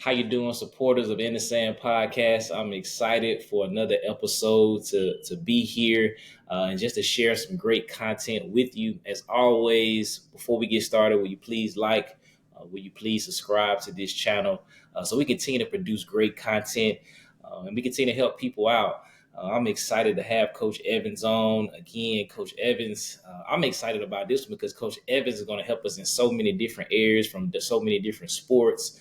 How you doing, supporters of In the Sand podcast? I'm excited for another episode to be here and just to share some great content with you. As always, before we get started, will you please will you please subscribe to this channel so we continue to produce great content and we continue to help people out. I'm excited to have Coach Evans on again. Coach Evans, I'm excited about this one because Coach Evans is going to help us in so many different areas from so many different sports,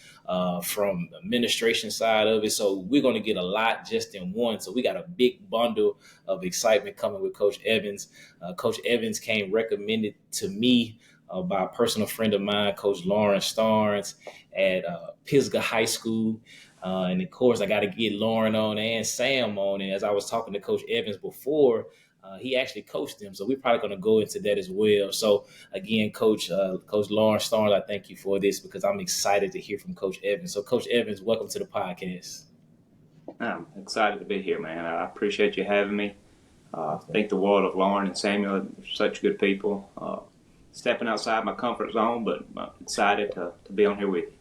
from the administration side of it. So we're going to get a lot just in one. So we got a big bundle of excitement coming with Coach Evans. Coach Evans came recommended to me by a personal friend of mine, Coach Lauren Starnes at Pisgah High School. And of course, I got to get Lauren on and Sam on. And as I was talking to Coach Evans before, he actually coached them. So we're probably going to go into that as well. So again, Coach Lauren Starnes, I thank you for this because I'm excited to hear from Coach Evans. So Coach Evans, welcome to the podcast. I'm excited to be here, man. I appreciate you having me. I think the world of Lauren and Samuel are such good people. Stepping outside my comfort zone, but I'm excited to be on here with you.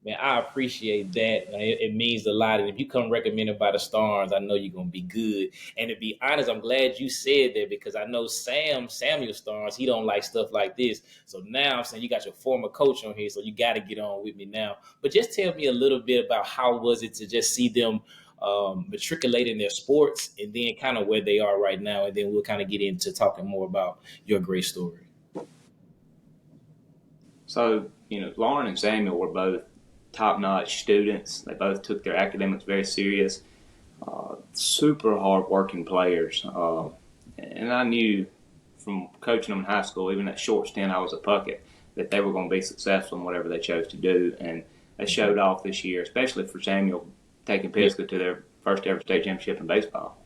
Man, I appreciate that. It means a lot. And if you come recommended by the Stars, I know you're going to be good. And to be honest, I'm glad you said that because I know Samuel Stars, he don't like stuff like this. So now I'm saying you got your former coach on here, so you got to get on with me now. But just tell me a little bit about how was it to just see them matriculate in their sports and then kind of where they are right now. And then we'll kind of get into talking more about your great story. So, Lauren and Samuel were both top-notch students. They both took their academics very serious. Super hard-working players. And I knew from coaching them in high school, even that short stint I was at Puckett, that they were going to be successful in whatever they chose to do. And they showed off this year, especially for Samuel taking Pisgah to their first ever state championship in baseball.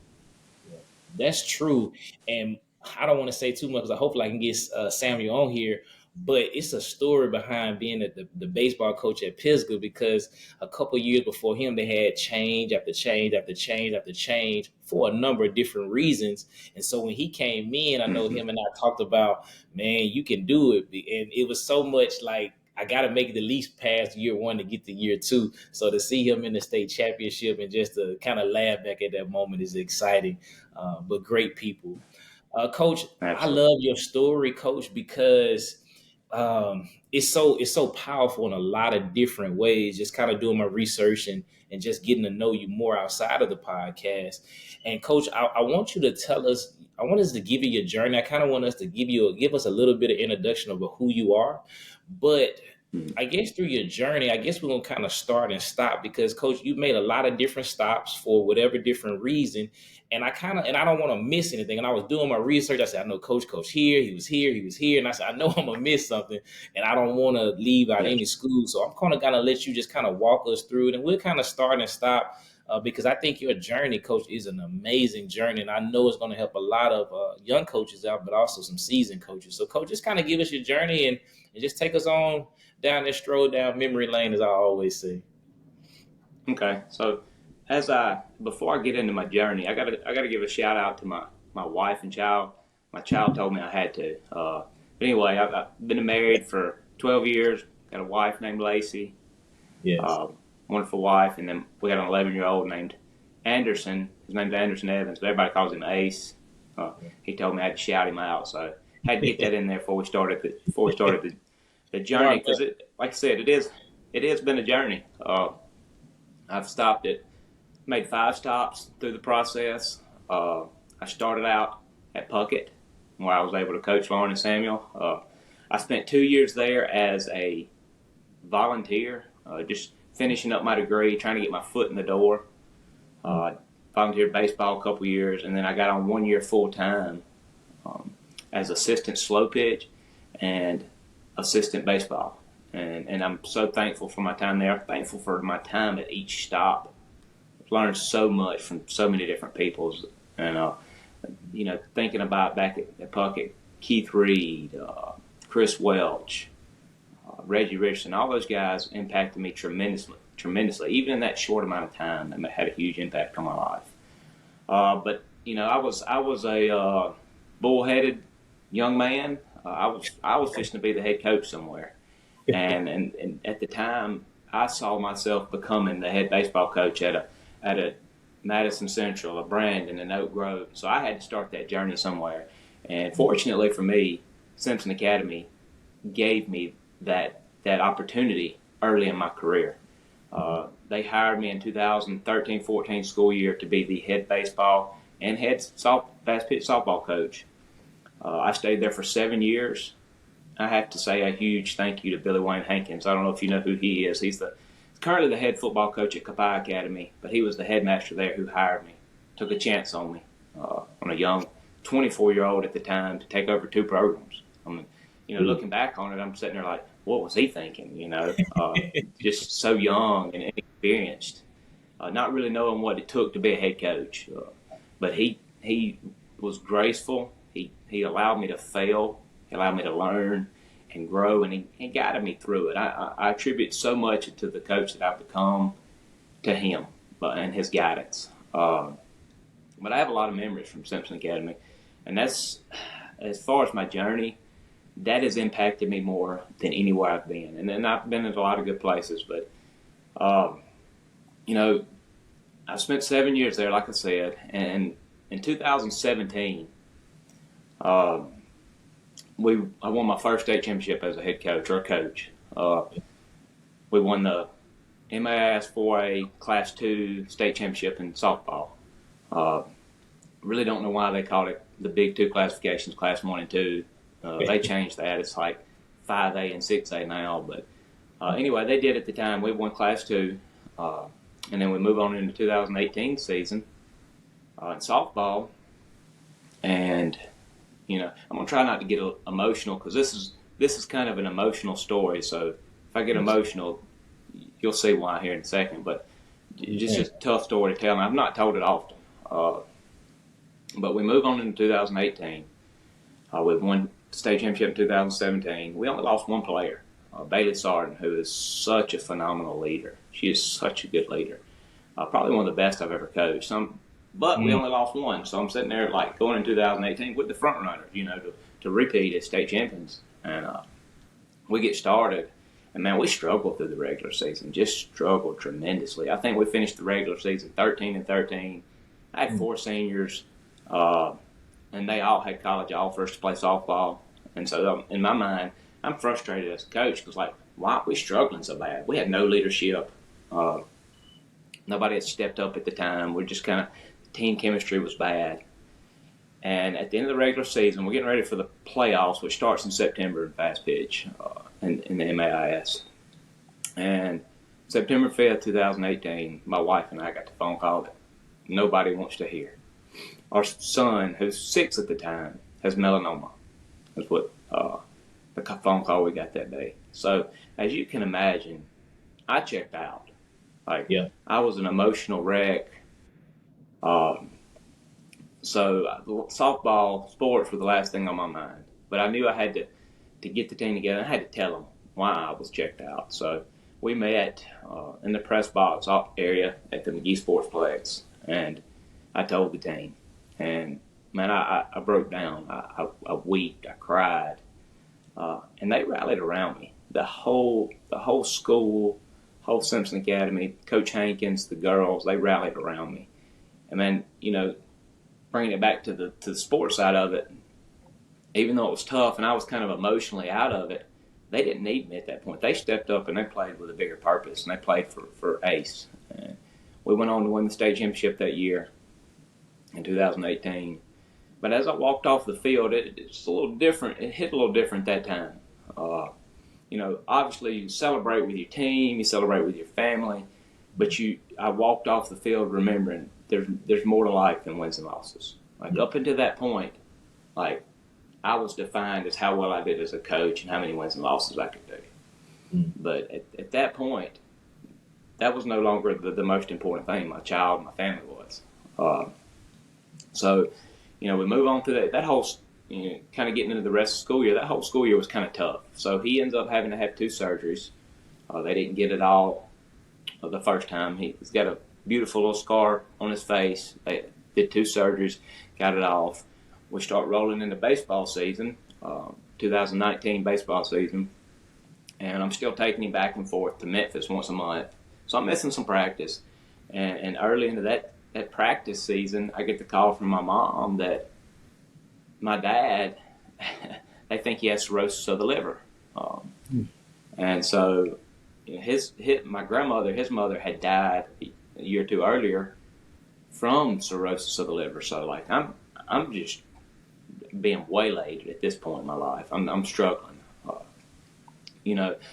That's true. And I don't want to say too much because I hope I can get Samuel on here. But it's a story behind being the baseball coach at Pisgah because a couple of years before him, they had change after change after change after change for a number of different reasons. And so when he came in, I know him and I talked about, man, you can do it. And it was so much like, I got to make it at least past year one to get to year two. So to see him in the state championship and just to kind of laugh back at that moment is exciting, but great people. Coach, Absolutely. I love your story, Coach, because it's so powerful in a lot of different ways. Just kind of doing my research and just getting to know you more outside of the podcast. And Coach, I want you to tell us. I want us to give you your journey. I kind of want us to give us a little bit of introduction of who you are, but I guess through your journey, I guess we're gonna kind of start and stop because, Coach, you made a lot of different stops for whatever different reason, and I don't want to miss anything. And I was doing my research. I said, I know Coach here, he was here, and I said, I know I'm gonna miss something, and I don't want to leave out any school. So I'm kind of gonna let you just kind of walk us through it, and we'll kind of start and stop. Because I think your journey, Coach, is an amazing journey, and I know it's going to help a lot of young coaches out, but also some seasoned coaches. So, Coach, just kind of give us your journey and just take us on down this stroll down memory lane, as I always say. Okay, so before I get into my journey, I gotta give a shout out to my wife and child. My child told me I had to. But anyway, I've been married for 12 years. Got a wife named Lacey. Yes. Wonderful wife, and then we got an 11-year-old named Anderson. His name's Anderson Evans, but everybody calls him Ace. He told me I had to shout him out, so I had to get that in there before we started the journey. Because, like I said, it has been a journey. I've made 5 stops through the process. I started out at Puckett, where I was able to coach Lauren and Samuel. I spent 2 years there as a volunteer, just finishing up my degree, trying to get my foot in the door. Volunteered baseball a couple years, and then I got on 1 year full time as assistant slow pitch and assistant baseball. And I'm so thankful for my time there. I'm thankful for my time at each stop. I've learned so much from so many different people. And, thinking about back at Puckett, Keith Reed, Chris Welch, Reggie Richardson, all those guys impacted me tremendously. Even in that short amount of time, they had a huge impact on my life. But I was a bullheaded young man. I was fixing to be the head coach somewhere, and at the time I saw myself becoming the head baseball coach at a Madison Central, a Brandon, and Oak Grove. So I had to start that journey somewhere. And fortunately for me, Simpson Academy gave me that opportunity early in my career. They hired me in 2013-14 school year to be the head baseball and head fast pitch softball coach. I stayed there for 7 years. I have to say a huge thank you to Billy Wayne Hankins. I don't know if you know who he is. He's currently the head football coach at Copiah Academy, but he was the headmaster there who hired me, took a chance on me, on a young 24-year-old at the time to take over 2 programs. I mean, looking back on it, I'm sitting there like, what was he thinking? Just so young and inexperienced, not really knowing what it took to be a head coach. But he was graceful. He allowed me to fail. He allowed me to learn and grow, and he guided me through it. I attribute so much to the coach that I've become to him and his guidance. But I have a lot of memories from Simpson Academy, and that's, as far as my journey, that has impacted me more than anywhere I've been. And then I've been in a lot of good places, but, I've spent 7 years there, like I said, and in 2017, I won my first state championship as a head coach or a coach. We won the MAS 4A Class 2 state championship in softball. Really don't know why they called it the big 2 classifications, Class 1 and 2. They changed that. It's like 5A and 6A now. But anyway, they did at the time. We won Class 2. And then we move on into 2018 season in softball. And, I'm going to try not to get emotional because this is kind of an emotional story. So if I get emotional, you'll see why here in a second. But it's just a tough story to tell. And I've not told it often. But we move on into 2018. We won state championship in 2017. We only lost one player, Bailey Sarden, who is such a phenomenal leader. She is such a good leader. Probably one of the best I've ever coached. But we only lost one, so I'm sitting there like going in 2018 with the front runners, to repeat as state champions. And we get started, and man, we struggled through the regular season, just struggled tremendously. I think we finished the regular season 13-13. I had 4 seniors, and they all had college offers to play softball. And so in my mind, I'm frustrated as a coach because, like, why are we struggling so bad? We had no leadership. Nobody had stepped up at the time. We're just kind of, team chemistry was bad. And at the end of the regular season, we're getting ready for the playoffs, which starts in September in fast pitch in the MAIS. And September 5th, 2018, my wife and I got the phone call that nobody wants to hear. Our son, who's 6 at the time, has melanoma. That's what the phone call we got that day. So as you can imagine, I checked out. I was an emotional wreck. So softball, sports were the last thing on my mind. But I knew I had to get the team together. I had to tell them why I was checked out. So we met in the press box area at the McGee Sportsplex, and I told the team. And, man, I broke down. I wept. I cried. And they rallied around me. The whole school, whole Simpson Academy, Coach Hankins, the girls, they rallied around me. And then, bringing it back to the sports side of it, even though it was tough and I was kind of emotionally out of it, they didn't need me at that point. They stepped up and they played with a bigger purpose, and they played for ACE. And we went on to win the state championship that year in 2018. But as I walked off the field, it's a little different. It hit a little different that time. Obviously you celebrate with your team, you celebrate with your family, but I walked off the field remembering there's more to life than wins and losses. Up until that point, I was defined as how well I did as a coach and how many wins and losses I could do. But at that point, that was no longer the most important thing. My child, my family was. So, we move on to that whole, kind of getting into the rest of the school year. That whole school year was kind of tough. So he ends up having to have 2 surgeries. They didn't get it all the first time. He's got a beautiful little scar on his face. They did 2 surgeries, got it off. We start rolling into baseball season, 2019 baseball season. and I'm still taking him back and forth to Memphis once a month. So I'm missing some practice. And early into that practice season, I get the call from my mom that my dad, they think he has cirrhosis of the liver. And so my grandmother, his mother, had died a year or two earlier from cirrhosis of the liver. So like I'm just being waylaid at this point in my life. I'm struggling.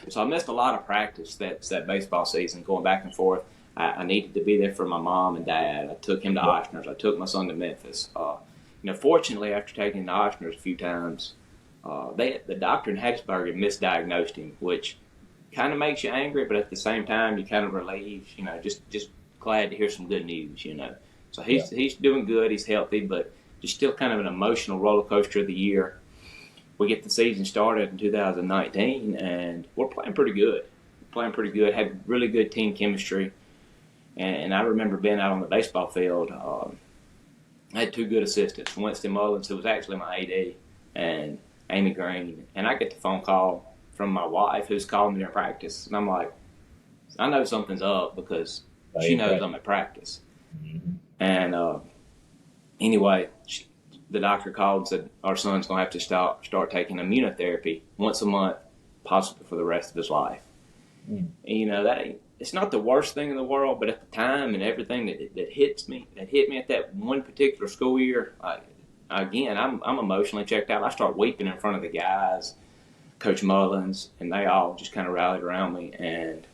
So I missed a lot of practice that baseball season, going back and forth. I needed to be there for my mom and dad. I took him to Ochsner's. I took my son to Memphis. Fortunately, after taking him to Ochsner's a few times, the doctor in Hattiesburg had misdiagnosed him, which kind of makes you angry, but at the same time, you kind of relieved. Just glad to hear some good news. So he's doing good. He's healthy, but just still kind of an emotional roller coaster of the year. We get the season started in 2019, and we're playing pretty good. Had really good team chemistry. And I remember being out on the baseball field. I had two good assistants, Winston Mullins, who was actually my AD, and Amy Green. And I get the phone call from my wife, who's calling me during practice. And I'm like, I know something's up because she knows I'm at practice. Mm-hmm. And anyway, the doctor called and said, our son's going to have to start taking immunotherapy once a month, possibly for the rest of his life. Mm. And it's not the worst thing in the world, but at the time and everything that hit me at that one particular school year, I'm emotionally checked out. I start weeping in front of the guys, Coach Mullins, and they all just kind of rallied around me. And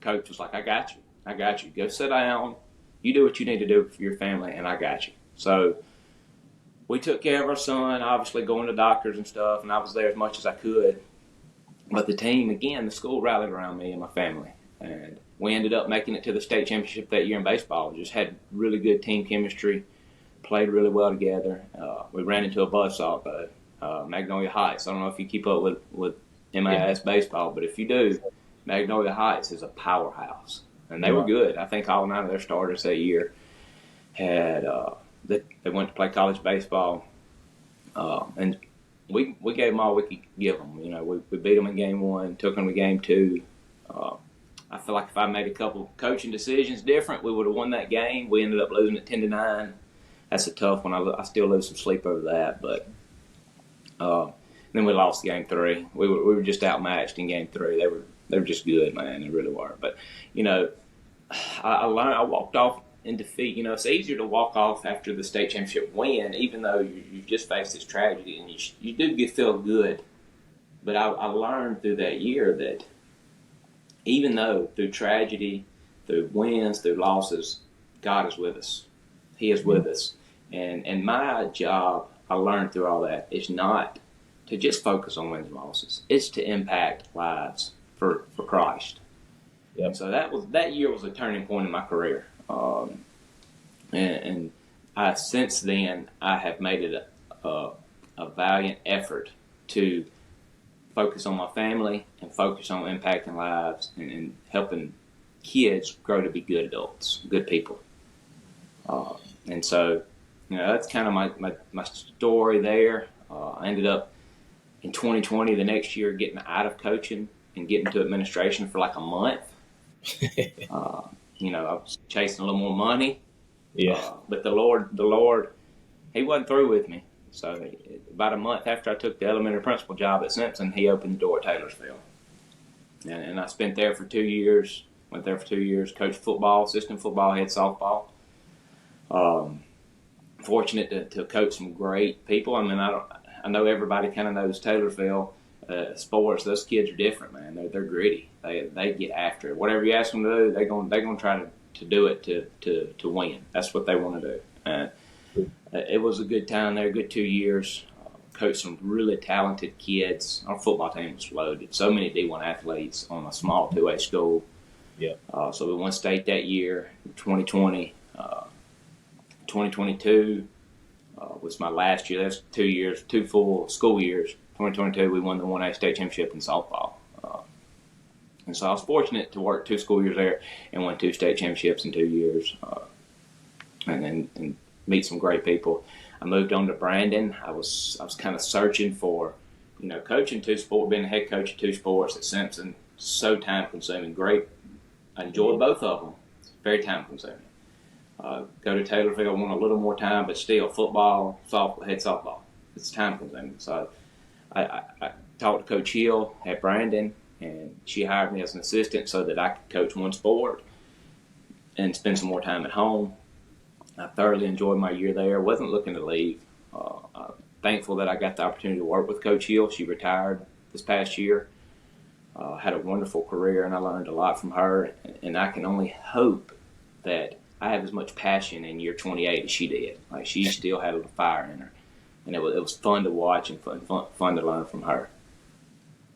Coach was like, I got you. Go sit down. You do what you need to do for your family, and I got you. So we took care of our son, obviously going to doctors and stuff, and I was there as much as I could. But the team, again, the school rallied around me and my family. And we ended up making it to the state championship that year in baseball. Just had really good team chemistry, played really well together. We ran into a buzzsaw, though, Magnolia Heights. I don't know if you keep up with MIS baseball, but if you do, Magnolia Heights is a powerhouse. And they were good. I think all 9 of their starters that year had they went to play college baseball, and we gave them all we could give them. We beat them in game 1, took them to game 2. I feel like if I made a couple coaching decisions different, we would have won that game. We ended up losing it 10-9. That's a tough one. I still lose some sleep over that, but then we lost game 3. We were just outmatched in game 3. They were just good, man. They really were. But I learned. I walked off in defeat. It's easier to walk off after the state championship win, even though you've just faced this tragedy, and you do feel good. But I learned through that year that even though through tragedy, through wins, through losses, God is with us. He is with us. And my job, I learned through all that, is not to just focus on wins and losses. It's to impact lives for Christ. Yep. So that year was a turning point in my career. And since then, I have made it a valiant effort to focus on my family and focus on impacting lives and helping kids grow to be good adults, good people. And so, that's kind of my story there. I ended up in 2020, the next year, getting out of coaching and getting to administration for like a month. I was chasing a little more money. Yeah. But the Lord, He wasn't through with me. So about a month after I took the elementary principal job at Simpson, He opened the door at Taylorsville. And I spent there for 2 years. Went there for 2 years, coached football, assistant football, head softball. Fortunate to coach some great people. I know everybody kind of knows Taylorsville. Sports, those kids are different, man. They're gritty. They get after it. Whatever you ask them to do, they're gonna try to do it to win. That's what they want to do. It was a good time there, good 2 years. Coached some really talented kids. Our football team was loaded. So many D1 athletes on a small 2A school. Yeah. So we won state that year, 2020. 2022 was my last year. That's 2 years, 2 full school years. 2022, we won the 1A state championship in softball. And so I was fortunate to work 2 school years there and win 2 state championships in 2 years. And meet some great people. I moved on to Brandon. I was kind of searching for, coaching two sports, being a head coach of two sports at Simpson, so time consuming. Great, I enjoy both of them. It's very time consuming. Go to Taylorville, I want a little more time, but still football, softball, head softball. It's time consuming. So I talked to Coach Hill at Brandon, and she hired me as an assistant so that I could coach one sport and spend some more time at home. I thoroughly enjoyed my year there. Wasn't looking to leave. Thankful that I got the opportunity to work with Coach Hill. She retired this past year. Had a wonderful career, and I learned a lot from her. And I can only hope that I have as much passion in year 28 as she did. Like, she still had a fire in her, and it was fun to watch and fun to learn from her.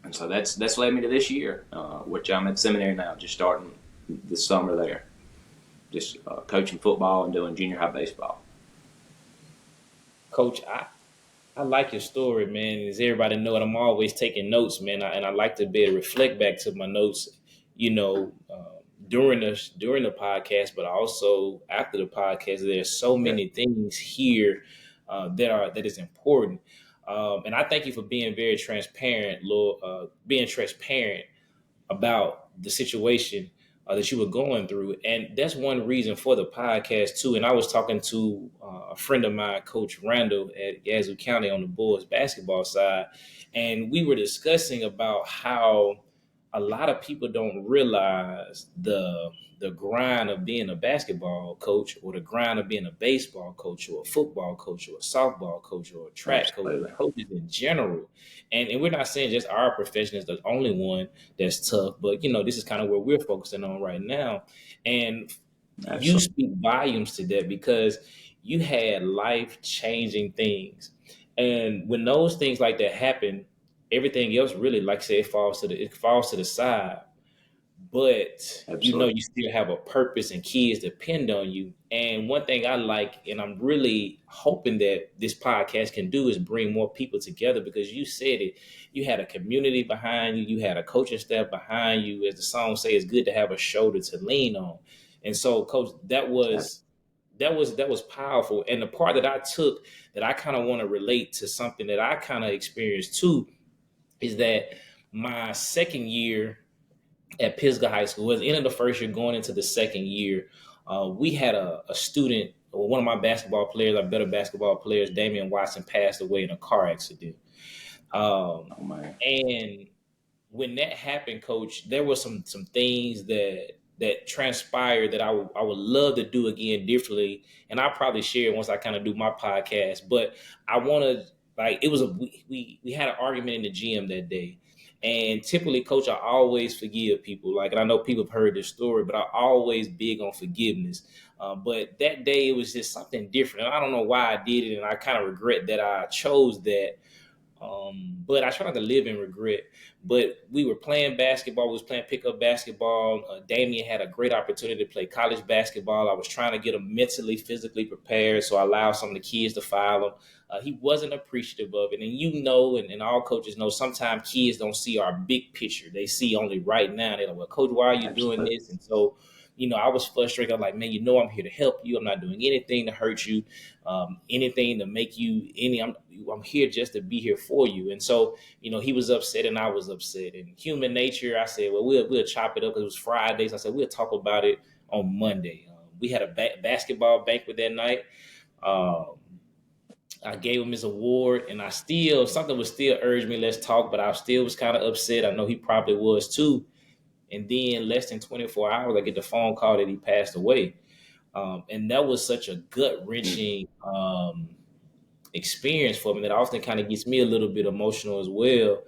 And so that's led me to this year, which I'm at Seminary now, just starting this summer there, just coaching football and doing junior high baseball. Coach, I like your story, man. As everybody know it, I'm always taking notes, man, and I like to be able to reflect back to my notes, you know, during the podcast, but also after the podcast. There's so many things here that is important, and I thank you for being very transparent, Lord, being transparent about the situation that you were going through. And that's one reason for the podcast too. And I was talking to a friend of mine, Coach Randall at Yazoo County on the boys basketball side. And we were discussing about how a lot of people don't realize the grind of being a basketball coach, or the grind of being a baseball coach, or a football coach, or a softball coach, or a track coach, or coaches in general. And we're not saying just our profession is the only one that's tough, but this is kind of where we're focusing on right now. And you speak volumes to that, because you had life changing things. And when those things like that happen, everything else really, like I said, it falls to the side. But you still have a purpose, and kids depend on you. And one thing I like, and I'm really hoping that this podcast can do, is bring more people together, because you said it, you had a community behind you, you had a coaching staff behind you. As the song says, it's good to have a shoulder to lean on. And so, Coach, that was powerful. And the part that I took, that I kind of want to relate to something that I kind of experienced too, is that my second year at Pisgah High School, at the end of the first year going into the second year, we had a student, or one of my basketball players, our better basketball players, Damian Watson, passed away in a car accident. And when that happened, Coach, there were some things that transpired that I would love to do again differently, and I'll probably share it once I kind of do my podcast. But I want to, like, it was we had an argument in the gym that day. And typically, Coach, I always forgive people. Like, and I know people have heard this story, but I always big on forgiveness. But that day, it was just something different. And I don't know why I did it, and I kind of regret that I chose that. But I try not to live in regret. But we were playing basketball. We was playing pickup basketball. Damien had a great opportunity to play college basketball. I was trying to get him mentally, physically prepared, so I allowed some of the kids to file him. He wasn't appreciative of it. And and all coaches know, sometimes kids don't see our big picture. They see only right now. They're like, well, Coach, why are you doing this? And so, I was frustrated. I'm like, man, I'm here to help you. I'm not doing anything to hurt you, anything to make you I'm here just to be here for you. And so, he was upset and I was upset. And human nature, I said, well, we'll chop it up, because it was Fridays. I said, we'll talk about it on Monday. We had a basketball banquet that night. I gave him his award, and something was still urging me, let's talk, but I still was kind of upset. I know he probably was too. And then less than 24 hours, I get the phone call that he passed away. And that was such a gut-wrenching experience for me, that often kind of gets me a little bit emotional as well,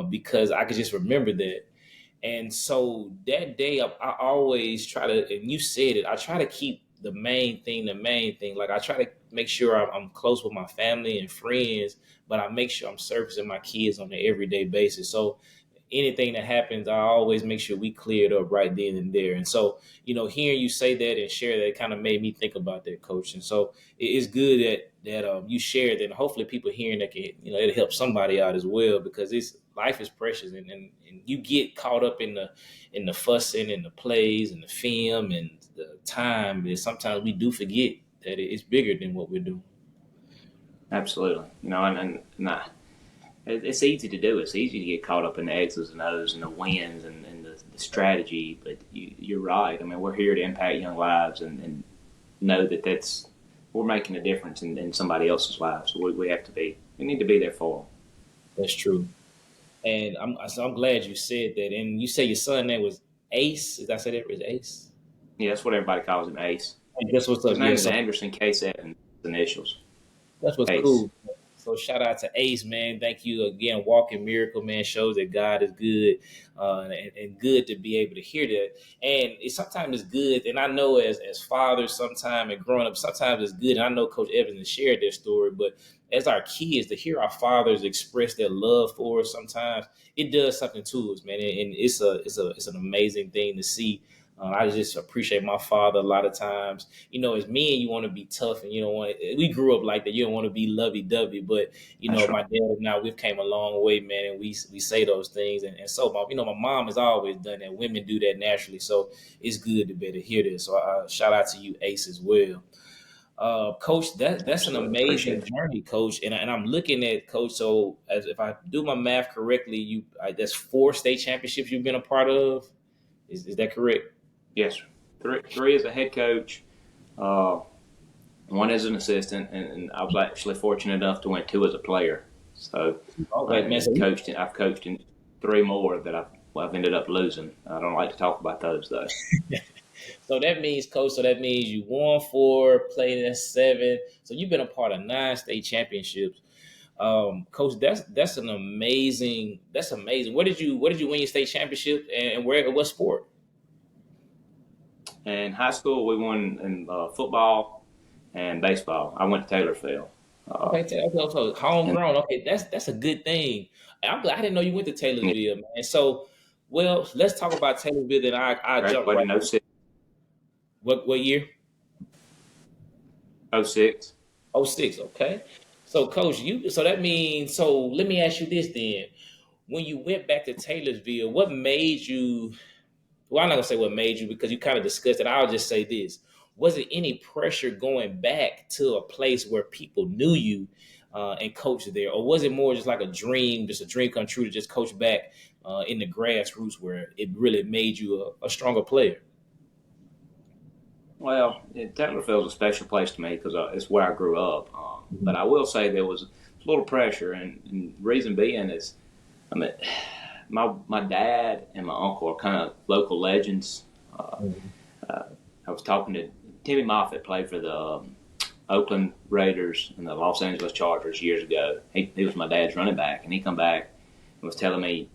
because I could just remember that. And so that day, I always try to, and you said it, I try to keep the main thing. Like, I try to make sure I'm close with my family and friends, but I make sure I'm servicing my kids on an everyday basis. So anything that happens, I always make sure we clear it up right then and there. And so, hearing you say that and share that kind of made me think about that, Coach. And so it's good that you shared that, and hopefully people hearing that can, it'll help somebody out as well, because life is precious, and you get caught up in the fussing and the plays and the film and the time, and sometimes we do forget that it's bigger than what we're doing. Absolutely. it's easy to do. It's easy to get caught up in the X's and O's and the wins and the strategy. But you're right. I mean, we're here to impact young lives and know that we're making a difference in somebody else's lives. So we need to be there for them. That's true. And I'm glad you said that. And you say your son name was Ace. Did I say that was Ace? Yeah, that's what everybody calls him, Ace. Hey, guess what's His up? Yeah, name is so Anderson Case Evans, initials. that's what's Ace. cool. So shout out to Ace, man. Thank you again. Walking miracle, man, shows that God is good, and good to be able to hear that. And sometimes it's good. And I know as fathers, sometimes and growing up, sometimes it's good. And I know Coach Evans has shared their story, but as our kids to hear our fathers express their love for us, sometimes it does something to us, man. And it's an amazing thing to see. I just appreciate my father a lot of times. As men, you want to be tough, and you don't want. We grew up like that. You don't want to be lovey dovey, but That's right. my dad and I, we've came a long way, man, and we say those things, and so my mom has always done that. Women do that naturally, so it's good to be able to hear this. So shout out to you, Ace, as well. Coach, that's an Absolutely. Appreciate amazing it. journey, Coach. And I'm looking at Coach. So as if I do my math correctly, that's 4 state championships you've been a part of. Is that correct? Yes, sir. Three as a head coach, uh, one as an assistant, and I was actually fortunate enough to win 2 as a player. So, Okay, man. I've coached in 3 more that I've ended up losing. I don't like to talk about those though. So that means, Coach. So that means you won 4, played in 7. So you've been a part of 9 state championships, Coach. That's an amazing. That's amazing. Where did you win your state championship, and where? What sport? In high school, we won in football and baseball. I went to Taylorsville. Uh, Okay, so and homegrown. Okay, that's a good thing. I'm glad I didn't know you went to yeah, Taylorsville, man. So, well, let's talk about Taylorsville. Then I jump graduated right. in '06. What year? '06. Oh six. Okay. So, Coach, so that means, so let me ask you this then. When you went back to Taylorsville, what made you? Well, I'm not gonna say what made you because you kind of discussed it. I'll just say this: was it any pressure going back to a place where people knew you and coached there, or was it more just like a dream, just a dream come true to just coach back in the grassroots where it really made you a stronger player? Well, Taylorsville is a special place to me because it's where I grew up. But I will say there was a little pressure, and reason being is, I mean, my dad and my uncle are kind of local legends. Uh, Mhm. uh, I was talking to Timmy Moffitt, played for the Oakland Raiders and the Los Angeles Chargers years ago. He was my dad's running back, and he come back and was telling me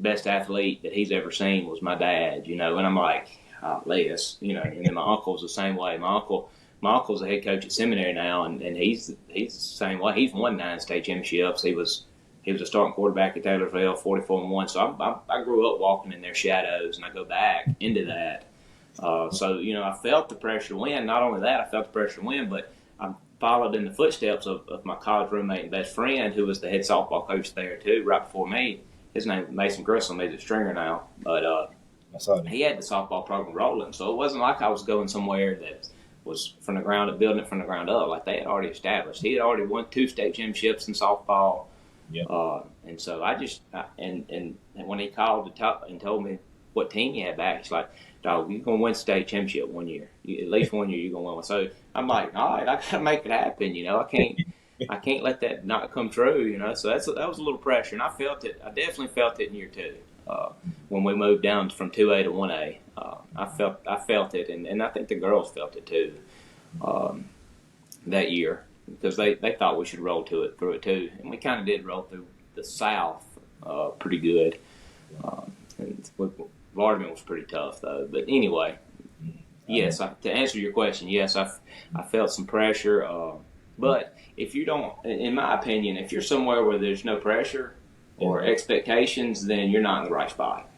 best athlete that he's ever seen was my dad. And I'm like, oh, Les, And then my uncle's the same way. My uncle's the head coach at Seminary now, and he's the same way. He's won 9 state championships. He was a starting quarterback at Taylorsville, 44-1. So I grew up walking in their shadows, and I go back into that. I felt the pressure to win. Not only that, I felt the pressure to win, but I followed in the footsteps of my college roommate and best friend, who was the head softball coach there too, right before me. His name is Mason Grissom. He's a stringer now, but I saw that. he had the softball program rolling. So it wasn't like I was going somewhere that was from the ground up, building it from the ground up. Like they had already established. He had already won 2 state championships in softball. Yep. And so and when he called to talk and told me what team he had back, he's like, "Dog, you're gonna win state championship one year. At least one year you're gonna win one." So I'm like, "All right, I gotta make it happen." I can't let that not come true. So that was a little pressure, and I felt it. I definitely felt it in year 2 when we moved down from 2A to 1A. I felt it, and I think the girls felt it too that year because they thought we should roll through it too, and we kind of did roll through the South pretty good. And Vardaman was pretty tough though. But anyway, yes, to answer your question, yes, I felt some pressure. But if you don't, in my opinion, if you're somewhere where there's no pressure or expectations, then you're not in the right spot.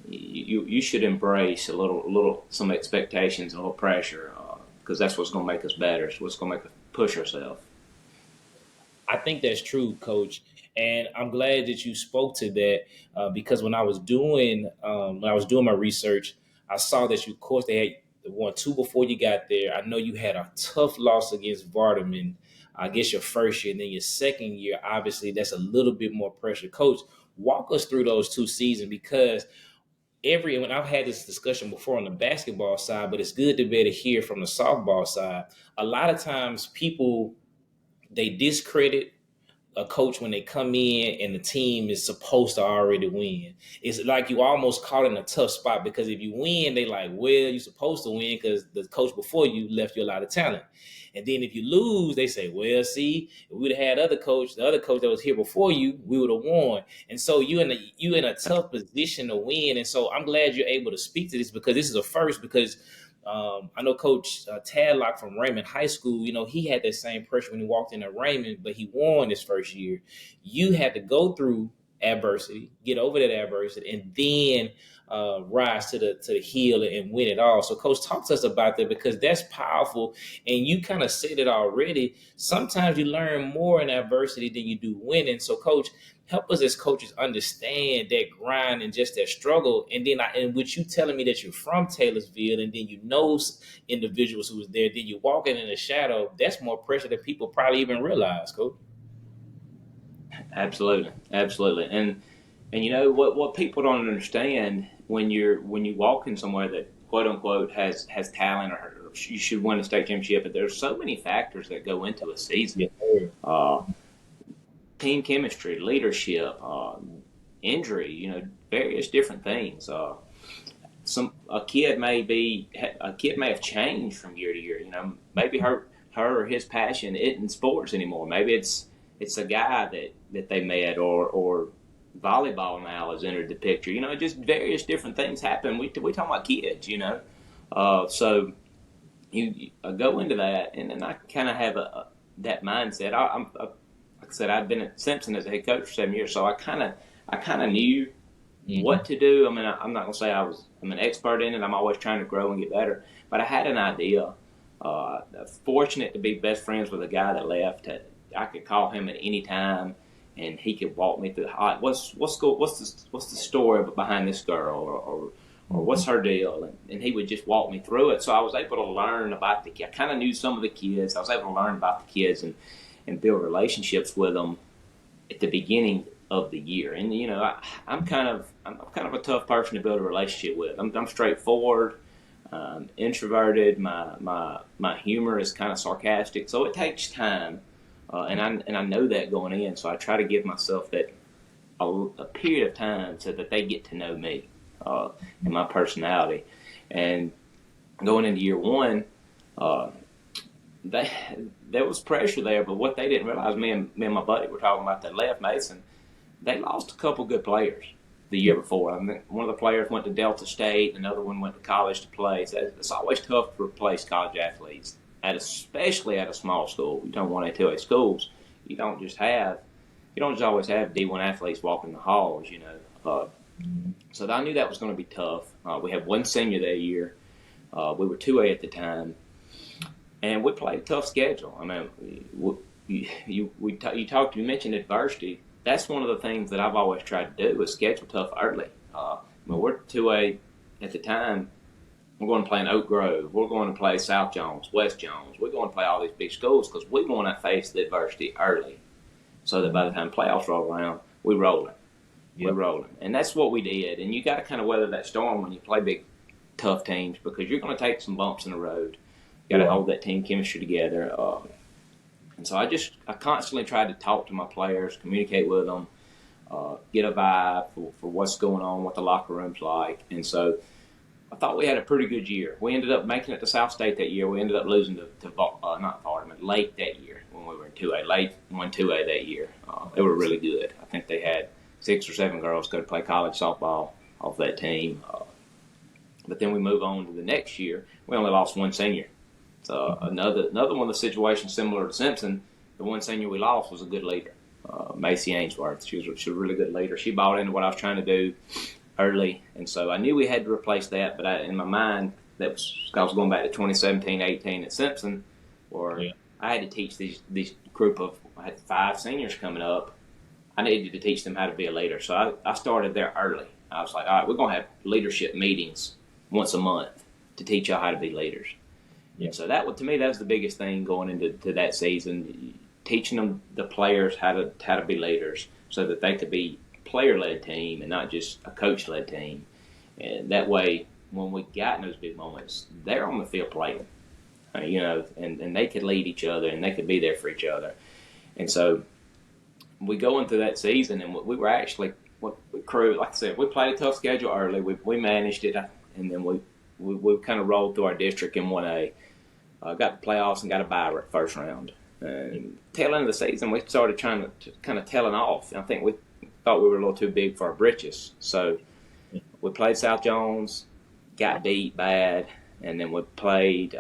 You should embrace some expectations and a little pressure because that's what's going to make us better. It's what's going to make us push ourselves. I think that's true, Coach, and I'm glad that you spoke to that because when I was doing my research, I saw that you, of course, they had won 2 before you got there. I know you had a tough loss against Vardaman. I guess your first year, and then your second year, obviously that's a little bit more pressure. Coach, walk us through those 2 seasons, because when I've had this discussion before on the basketball side, but it's good to be able to hear from the softball side. A lot of times people, they discredit a coach when they come in and the team is supposed to already win. It's like you almost caught in a tough spot, because if you win, they like, well, you're supposed to win because the coach before you left you a lot of talent. And then if you lose, they say, well, see, if we'd have had the other coach that was here before you, we would have won. And so you in a tough position to win. And so I'm glad you're able to speak to this, because this is a first. Because I know Coach Tadlock from Raymond High School, he had that same pressure when he walked into Raymond, but he won his first year. You had to go through adversity, get over that adversity, and then rise to the hill and win it all. So, Coach, talk to us about that, because that's powerful. And you kind of said it already. Sometimes you learn more in adversity than you do winning. So, Coach, help us as coaches understand that grind and just that struggle. And then, and with you telling me that you're from Taylorsville, and then individuals who was there, then you're walking in the shadow. That's more pressure than people probably even realize, Coach. Absolutely, absolutely. And what people don't understand when you walk in somewhere that quote unquote has talent, or you should win a state championship, but there's so many factors that go into a season. Yeah. Team chemistry, leadership, injury, various different things. A kid may have changed from year to year. Maybe her or his passion isn't sports anymore. Maybe it's a guy that they met, or volleyball now has entered the picture. Just various different things happen. We talking about kids, so you go into that, and then I kind of have that mindset. Like I said, I've been at Simpson as a head coach for 7 years, so I kind of knew what to do. I mean, I'm not gonna say I'm an expert in it. I'm always trying to grow and get better, but I had an idea. Fortunate to be best friends with a guy that left. I could call him at any time, and he could walk me through. What's the story behind this girl, or what's her deal? And he would just walk me through it. So I was able to learn about I kind of knew some of the kids. I was able to learn about the kids and build relationships with them at the beginning of the year. And I'm kind of a tough person to build a relationship with. I'm straightforward, introverted. My humor is kind of sarcastic, so it takes time. And I know that going in, so I try to give myself that a period of time so that they get to know me and my personality. And going into year one, there was pressure there, but what they didn't realize, me and my buddy were talking about that left, Mason, they lost a couple good players the year before. I mean, one of the players went to Delta State, another one went to college to play. So it's always tough to replace college athletes, especially at a small school. You don't want to tell schools. You don't just always have D1 athletes walking the halls, So I knew that was going to be tough. We had one senior that year. We were 2A at the time, and we played a tough schedule. I mean, you mentioned adversity. That's one of the things that I've always tried to do, is schedule tough early. We're 2A at the time. We're going to play in Oak Grove. We're going to play South Jones, West Jones. We're going to play all these big schools because we want to face the adversity early, so that by the time playoffs roll around, we're rolling. Yep. We're rolling. And that's what we did. And you got to kind of weather that storm when you play big, tough teams, because you're going to take some bumps in the road. You got to hold that team chemistry together. And so I constantly tried to talk to my players, communicate with them, get a vibe for what's going on, what the locker room's like. And so I thought we had a pretty good year. We ended up making it to South State that year. We ended up losing to not Vardaman, Lake that year when we were in 2A. Lake won 2A that year. They were really good. I think they had 6 or 7 girls go to play college softball off that team. But then we move on to the next year. We only lost one senior. So another one of the situations similar to Simpson. The one senior we lost was a good leader, Macy Ainsworth. She was a really good leader. She bought into what I was trying to do early, and so I knew we had to replace that. But in my mind, I was going back to 2017-18 at Simpson, where I had to teach these group of, I had 5 seniors coming up. I needed to teach them how to be a leader. So I started there early. I was like, all right, we're going to have leadership meetings once a month to teach y'all how to be leaders. Yeah. So to me, that was the biggest thing going into that season. teaching them the players how to be leaders so that they could be player-led team and not just a coach-led team. And that way, when we got in those big moments, they're on the field playing, and they could lead each other and they could be there for each other. And so we go into that season, and we were actually crew. Like I said, we played a tough schedule early. We managed it, and then we kind of rolled through our district in 1A. Got the playoffs and got a bye first round. And tail end of the season, we started trying to kind of tailing off. And I think we thought we were a little too big for our britches. So we played South Jones, got beat bad, and then we played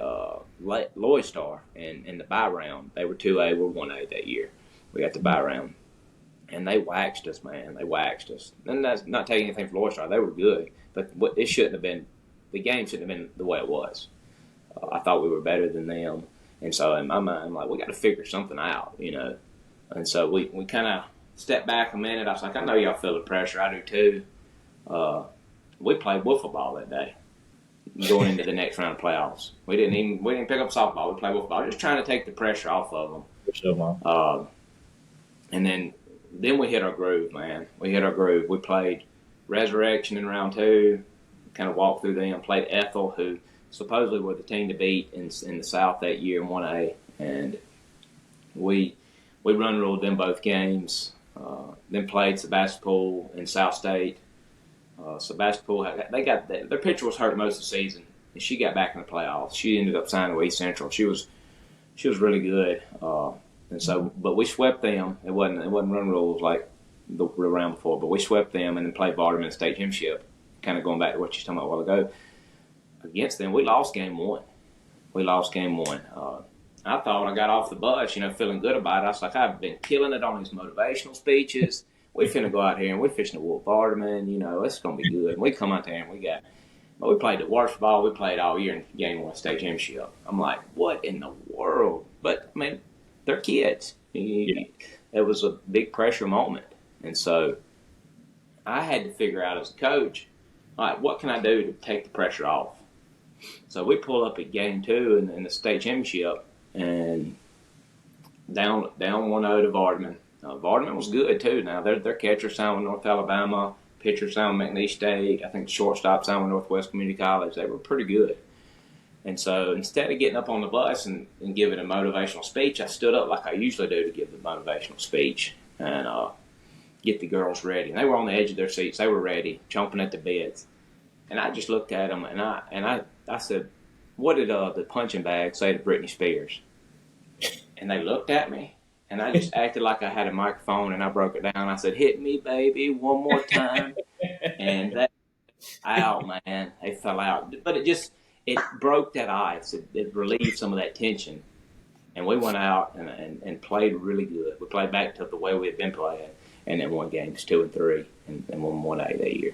Lloyd Star in the bye round. They were 2A, we were 1A that year. We got the bye round. And they waxed us, man. They waxed us. And that's not taking anything from Lloyd Star. They were good. But it shouldn't have been, the game shouldn't have been the way it was. I thought we were better than them. And so in my mind, I'm like, we got to figure something out, And so we kind of stepped back a minute. I was like, I know y'all feel the pressure. I do too. We played wiffle ball that day going into the next round of playoffs. We didn't pick up softball. We played wiffle ball. Just trying to take the pressure off of them. For sure, Mom. And then we hit our groove, man. We hit our groove. We played Resurrection in round 2, kind of walked through them, played Ethel, who supposedly were the team to beat in the South that year in 1A. And we run ruled them both games. Then played Sebastopol in South State. Sebastopol, their pitcher was hurt most of the season, and she got back in the playoffs. She ended up signing with East Central. She was really good. And so, but we swept them. It wasn't run rules like the round before, but we swept them and then played Vardaman in the state championship. Kind of going back to what you were talking about a while ago. Against them, we lost game 1. I thought I got off the bus, feeling good about it. I was like, I've been killing it on these motivational speeches. We finna go out here and we're fishing to whoop Vardaman. It's gonna be good. And we come out there and we played the worst ball we played all year in game 1 state championship. I'm like, what in the world? But I mean, they're kids. It was a big pressure moment. And so I had to figure out as a coach, all right, what can I do to take the pressure off? So we pull up at game 2 in the state championship and down 1-0 to Vardaman. Vardaman was good too. Now their catcher signed with North Alabama, pitcher signed with McNeese State. I think the shortstop signed with Northwest Community College. They were pretty good. And so instead of getting up on the bus and giving a motivational speech, I stood up like I usually do to give the motivational speech and get the girls ready. And they were on the edge of their seats. They were ready, chomping at the bits. And I just looked at them and I said, what did the punching bag say to Britney Spears? And they looked at me. And I just acted like I had a microphone, and I broke it down. I said, hit me, baby, one more time. And that out, man. They fell out. But it broke that ice. It relieved some of that tension. And we went out and played really good. We played back to the way we had been playing, and then won games 2 and 3 and won 1A that year.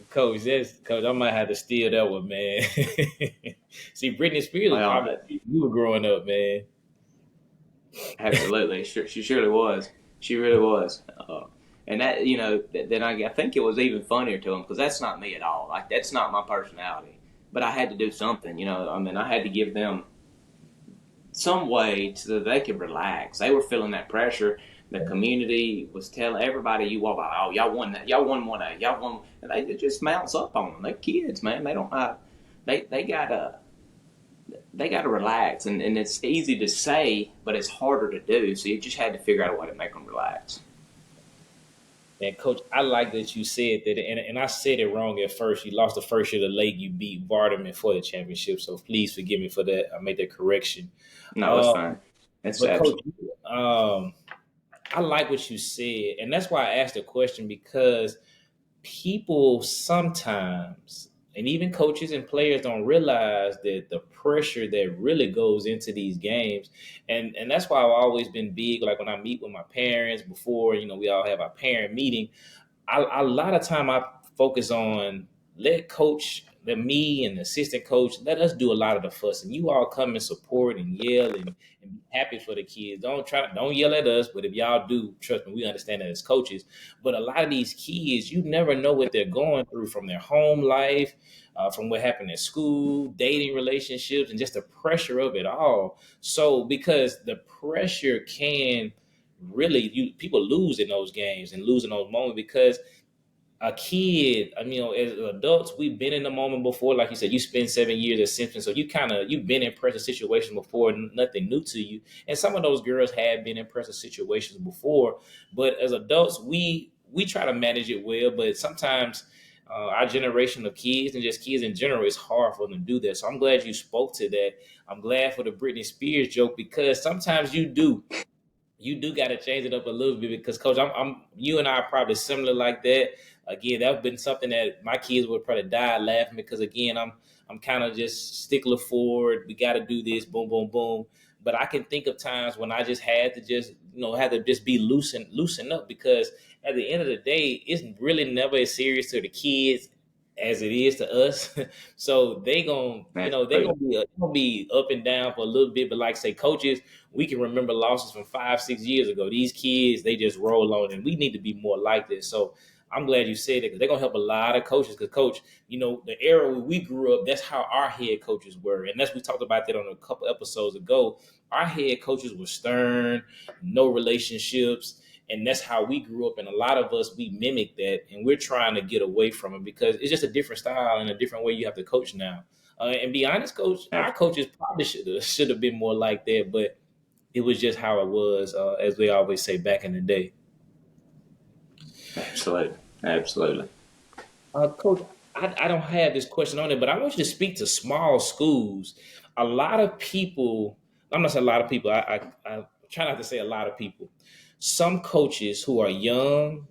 Coach, I might have to steal that one, man. See, Britney Spears, you were growing up, man. Absolutely, she surely was. She really was, and that then I think it was even funnier to them because that's not me at all. Like that's not my personality. But I had to do something, I mean, I had to give them some way so that they could relax. They were feeling that pressure. The community was telling everybody, "You walk out, oh, y'all won that, y'all won 1A, y'all won," and they just mounts up on them. They're kids, man. They don't. They gotta relax, and it's easy to say, but it's harder to do. So you just had to figure out a way to make them relax. And Coach, I like that you said that, and I said it wrong at first. You lost the first year of the league. You beat Vardaman for the championship, so please forgive me for that. I made that correction. No, it's fine. It's absolutely. Coach, I like what you said, and that's why I asked the question because people sometimes, and even coaches and players, don't realize that the pressure that really goes into these games. And that's why I've always been big. Like when I meet with my parents before, we all have our parent meeting. A lot of time I focus on let coach me and the assistant coach, let us do a lot of the fuss, and you all come and support and yell and be happy for the kids. Don't yell at us, but if y'all do, trust me, we understand that as coaches. But a lot of these kids, you never know what they're going through from their home life, from what happened at school, dating relationships, and just the pressure of it all. So because the pressure can really, people lose in those games and lose in those moments because a kid, I mean, as adults, we've been in the moment before. Like you said, you spent 7 years at Simpson, so you've been in pressure situations before, nothing new to you. And some of those girls have been in pressure situations before, but as adults, we try to manage it well. But sometimes our generation of kids and just kids in general, it's hard for them to do that. So I'm glad you spoke to that. I'm glad for the Britney Spears joke because sometimes you do got to change it up a little bit because coach, you and I are probably similar like that. Again, that's been something that my kids would probably die laughing because again, I'm kind of just stickler for it. We got to do this, boom, boom, boom. But I can think of times when I just had to just be loosen up because at the end of the day, it's really never as serious to the kids as it is to us. So they gonna be up and down for a little bit. But like say coaches, we can remember losses from 5-6 years ago. These kids, they just roll on, and we need to be more like this. So I'm glad you said it because they're gonna help a lot of coaches. Because coach, the era where we grew up, that's how our head coaches were, and we talked about that on a couple episodes ago. Our head coaches were stern, no relationships, and that's how we grew up. And a lot of us, we mimic that, and we're trying to get away from it because it's just a different style and a different way you have to coach now. And be honest, coach, our coaches probably should have been more like that, but it was just how it was, as they always say back in the day. Absolutely. Absolutely. Coach, I don't have this question on it, but I want you to speak to small schools. A lot of people, I'm not saying a lot of people, I try not to say a lot of people. Some coaches who are young,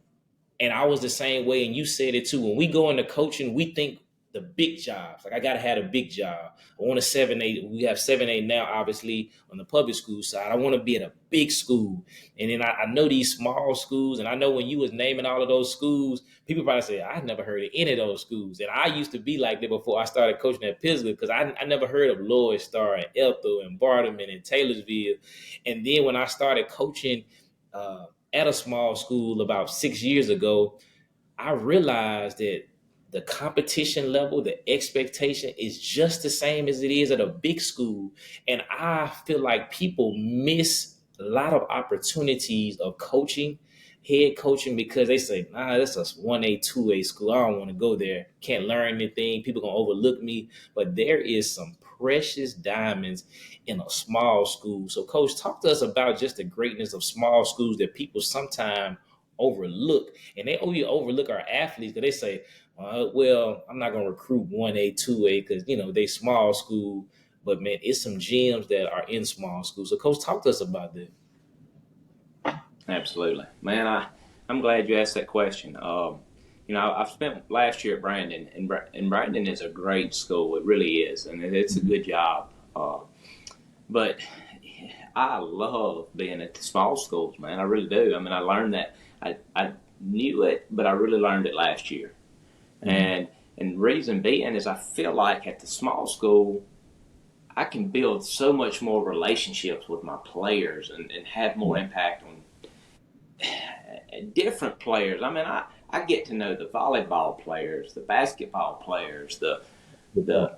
and I was the same way, and you said it too. When we go into coaching, we think the big jobs. Like I gotta have a big job. I want a 7-8. We have 7-8 now, obviously, on the public school side. I want to be at a big school. And then I know these small schools, and I know when you was naming all of those schools, people probably say, I've never heard of any of those schools. And I used to be like that before I started coaching at Pittsburgh, because I never heard of Lloyd Star and Ethel and Barterman and Taylorsville. And then when I started coaching at a small school about 6 years ago, I realized that the competition level, the expectation is just the same as it is at a big school. And I feel like people miss a lot of opportunities of coaching, head coaching, because they say, nah, that's a 1A, 2A school. I don't want to go there. Can't learn anything. People going to overlook me. But there is some precious diamonds in a small school. So, coach, talk to us about just the greatness of small schools that people sometimes overlook. And they only overlook our athletes because they say, well, I'm not going to recruit 1A, 2A because, they small school. But, man, it's some gems that are in small schools. So, coach, talk to us about that. Absolutely. Man, I'm glad you asked that question. I've spent last year at Brandon, and Brandon is a great school. It really is, and it's a good job. But I love being at the small schools, man. I really do. I mean, I learned that. I knew it, but I really learned it last year. Mm-hmm. And reason being is I feel like at the small school, I can build so much more relationships with my players and have more impact on different players. I mean, I get to know the volleyball players, the basketball players, the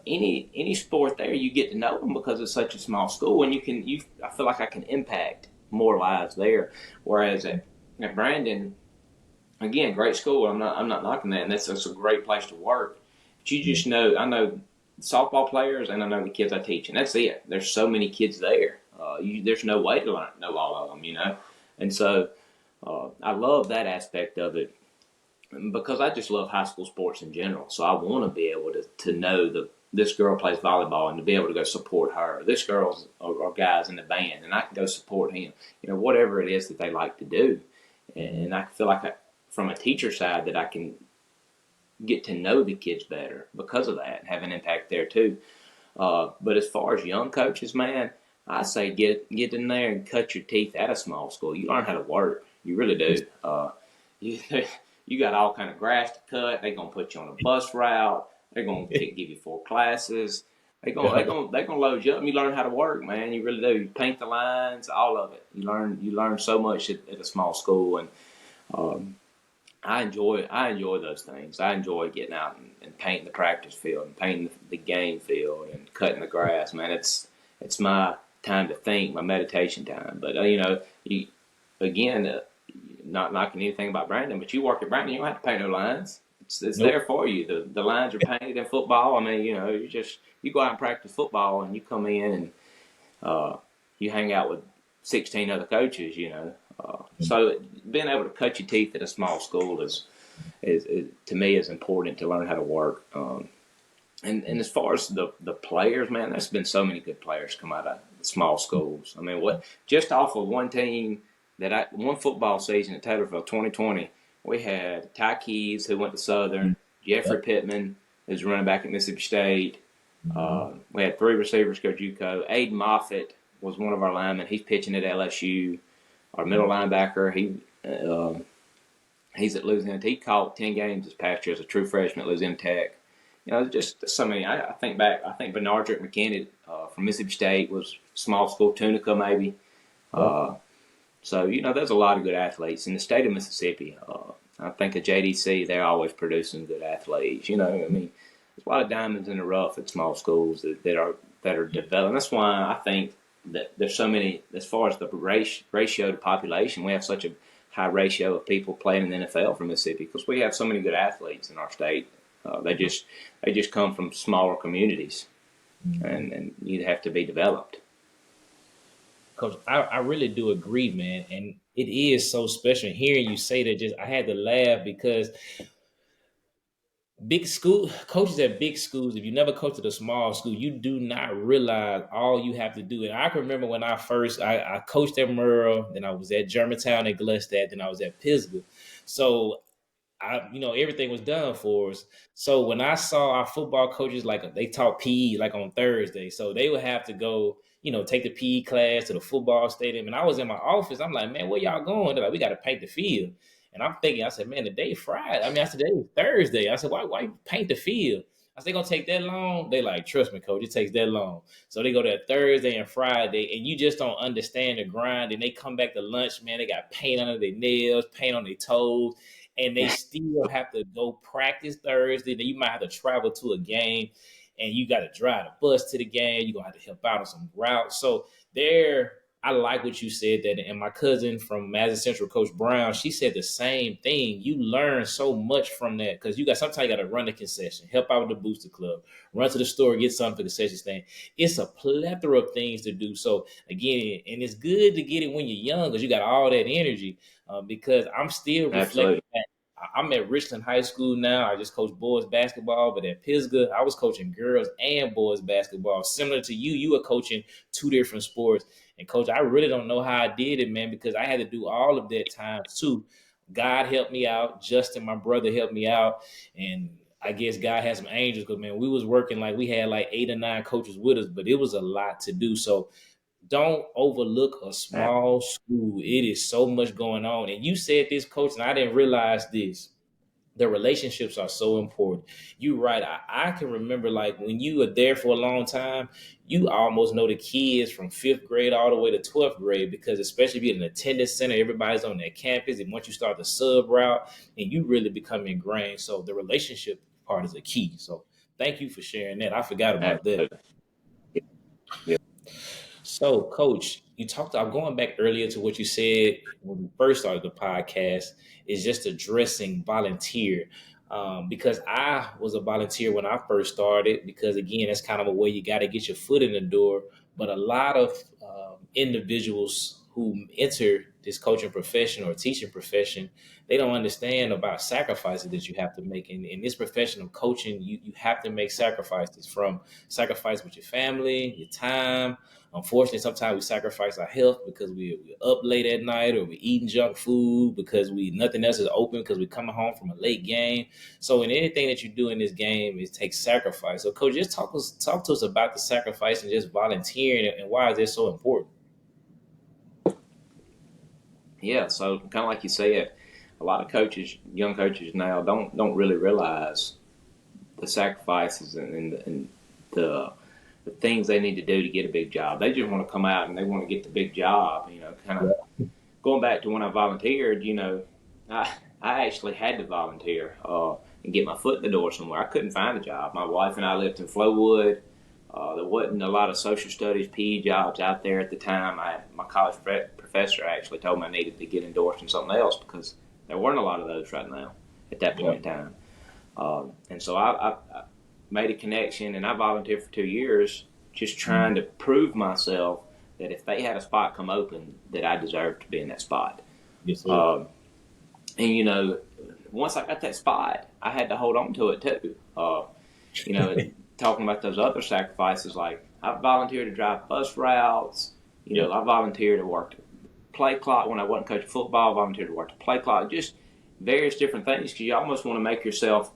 any sport there. You get to know them because it's such a small school, and I feel like I can impact more lives there. Whereas at Brandon, again, great school. I'm not knocking that, and that's a great place to work. But you just know, I know softball players, and I know the kids I teach, and that's it. There's so many kids there. There's no way to know all of them, and so. I love that aspect of it because I just love high school sports in general. So I want to be able to know this girl plays volleyball and to be able to go support her. This girl's or guy's in the band and I can go support him. Whatever it is that they like to do. And I feel like from a teacher side that I can get to know the kids better because of that and have an impact there too. But as far as young coaches, man, I say get in there and cut your teeth at a small school. You learn how to work. You really do. You got all kind of grass to cut. They're going to put you on a bus route. They're gonna give you 4 classes. They're gonna load you up, and you learn how to work, man. You really do. You paint the lines, all of it. You learn so much at a small school, and um, I enjoy those things. I enjoy getting out and painting the practice field and painting the game field and cutting the grass. Man, it's my time to think, my meditation time. But you again, not knocking anything about Brandon, but you work at Brandon, you don't have to paint no lines. It's Nope. there for you. The lines are painted in football. I mean, you go out and practice football, and you come in and you hang out with 16 other coaches. So being able to cut your teeth at a small school is to me is important to learn how to work. And as far as the players, man, there's been so many good players come out of small schools. I mean, what just off of one team one football season at Taylorville 2020, we had Ty Keys who went to Southern, Jeffrey Yep. Pittman who's running back at Mississippi State. Mhm. We had 3 receivers go JUCO. Aiden Moffitt was one of our linemen. He's pitching at LSU. Our middle linebacker, he's at Louisiana. He caught 10 games this past year as a true freshman at Louisiana Tech. Just so many. I think back. I think Bernardrick McKinney from Mississippi State was small school Tunica maybe. Yep. So there's a lot of good athletes in the state of Mississippi. I think at JDC they're always producing good athletes. I mean, there's a lot of diamonds in the rough at small schools that are developing. That's why I think that there's so many. As far as the ratio to population, we have such a high ratio of people playing in the NFL from Mississippi because we have so many good athletes in our state. They just come from smaller communities, and you have to be developed. Coach, I really do agree, man. And it is so special hearing you say that. Just I had to laugh because big school coaches at big schools, if you never coached at a small school, you do not realize all you have to do. And I can remember when I coached at Merle, then I was at Germantown and Gluckstadt, then I was at Pisgah. So everything was done for us. So when I saw our football coaches, like they taught PE like on Thursday, so they would have to go, take the PE class to the football stadium. And I was in my office. I'm like, man, where y'all going? They're like, we got to paint the field. And I'm thinking, I said, man, the day Friday. I mean, I said, today is Thursday. I said, why you paint the field? I said, they gonna take that long? They like, trust me, coach, it takes that long. So they go there Thursday and Friday, and you just don't understand the grind. And they come back to lunch, man. They got paint under their nails, paint on their toes, and they still have to go practice Thursday. Then you might have to travel to a game, and you got to drive the bus to the game. You're gonna have to help out on some routes. So there, I like what you said that. And my cousin from Madison Central, Coach Brown, she said the same thing. You learn so much from that because sometimes you got to run the concession, help out with the booster club, run to the store, get something for the concession stand. It's a plethora of things to do. So again, and it's good to get it when you're young because you got all that energy. Because I'm still reflecting Absolutely. back. I'm at Richland High School now. I just coach boys basketball, but at Pisgah, I was coaching girls and boys basketball. Similar to you, you were coaching two different sports. And coach, I really don't know how I did it, man, because I had to do all of that times too. God helped me out. Justin, my brother, helped me out, and I guess God had some angels because man, we was working like we had like 8 or 9 coaches with us, but it was a lot to do. So don't overlook a small school. It is so much going on. And you said this, coach, and I didn't realize this. The relationships are so important. You're right. I can remember like when you were there for a long time, you almost know the kids from 5th grade all the way to 12th grade because especially if you're in an attendance center, everybody's on that campus. And once you start the sub route, and you really become ingrained. So the relationship part is a key. So thank you for sharing that. I forgot about that. Absolutely. Yeah. So, Coach, I'm going back earlier to what you said when we first started the podcast, is just addressing volunteer. Because I was a volunteer when I first started, because again, that's kind of a way you got to get your foot in the door. But a lot of individuals who enter this coaching profession or teaching profession, they don't understand about sacrifices that you have to make. In this profession of coaching, you have to make sacrifices from sacrifice with your family, your time. Unfortunately, sometimes we sacrifice our health because we're up late at night or we're eating junk food because nothing else is open because we're coming home from a late game. So in anything that you do in this game, it takes sacrifice. So coach, just talk to us about the sacrifice and just volunteering and why is this so important? Yeah. So kind of like you said, a lot of coaches, young coaches now, don't really realize the sacrifices and the things they need to do to get a big job. They just want to come out and they want to get the big job. Kind of going back to when I volunteered. I actually had to volunteer and get my foot in the door somewhere. I couldn't find a job. My wife and I lived in Flowood. There wasn't a lot of social studies PE jobs out there at the time. My college professor actually told me I needed to get endorsed in something else because there weren't a lot of those right now at that point in time. And so I made a connection, and I volunteered for 2 years just trying to prove myself that if they had a spot come open, that I deserved to be in that spot. Yes, sir. And, once I got that spot, I had to hold on to it too. Talking about those other sacrifices, like I volunteered to drive bus routes. I volunteered to work the play clock when I wasn't coaching football. I volunteered to work the play clock. Just various different things because you almost want to make yourself,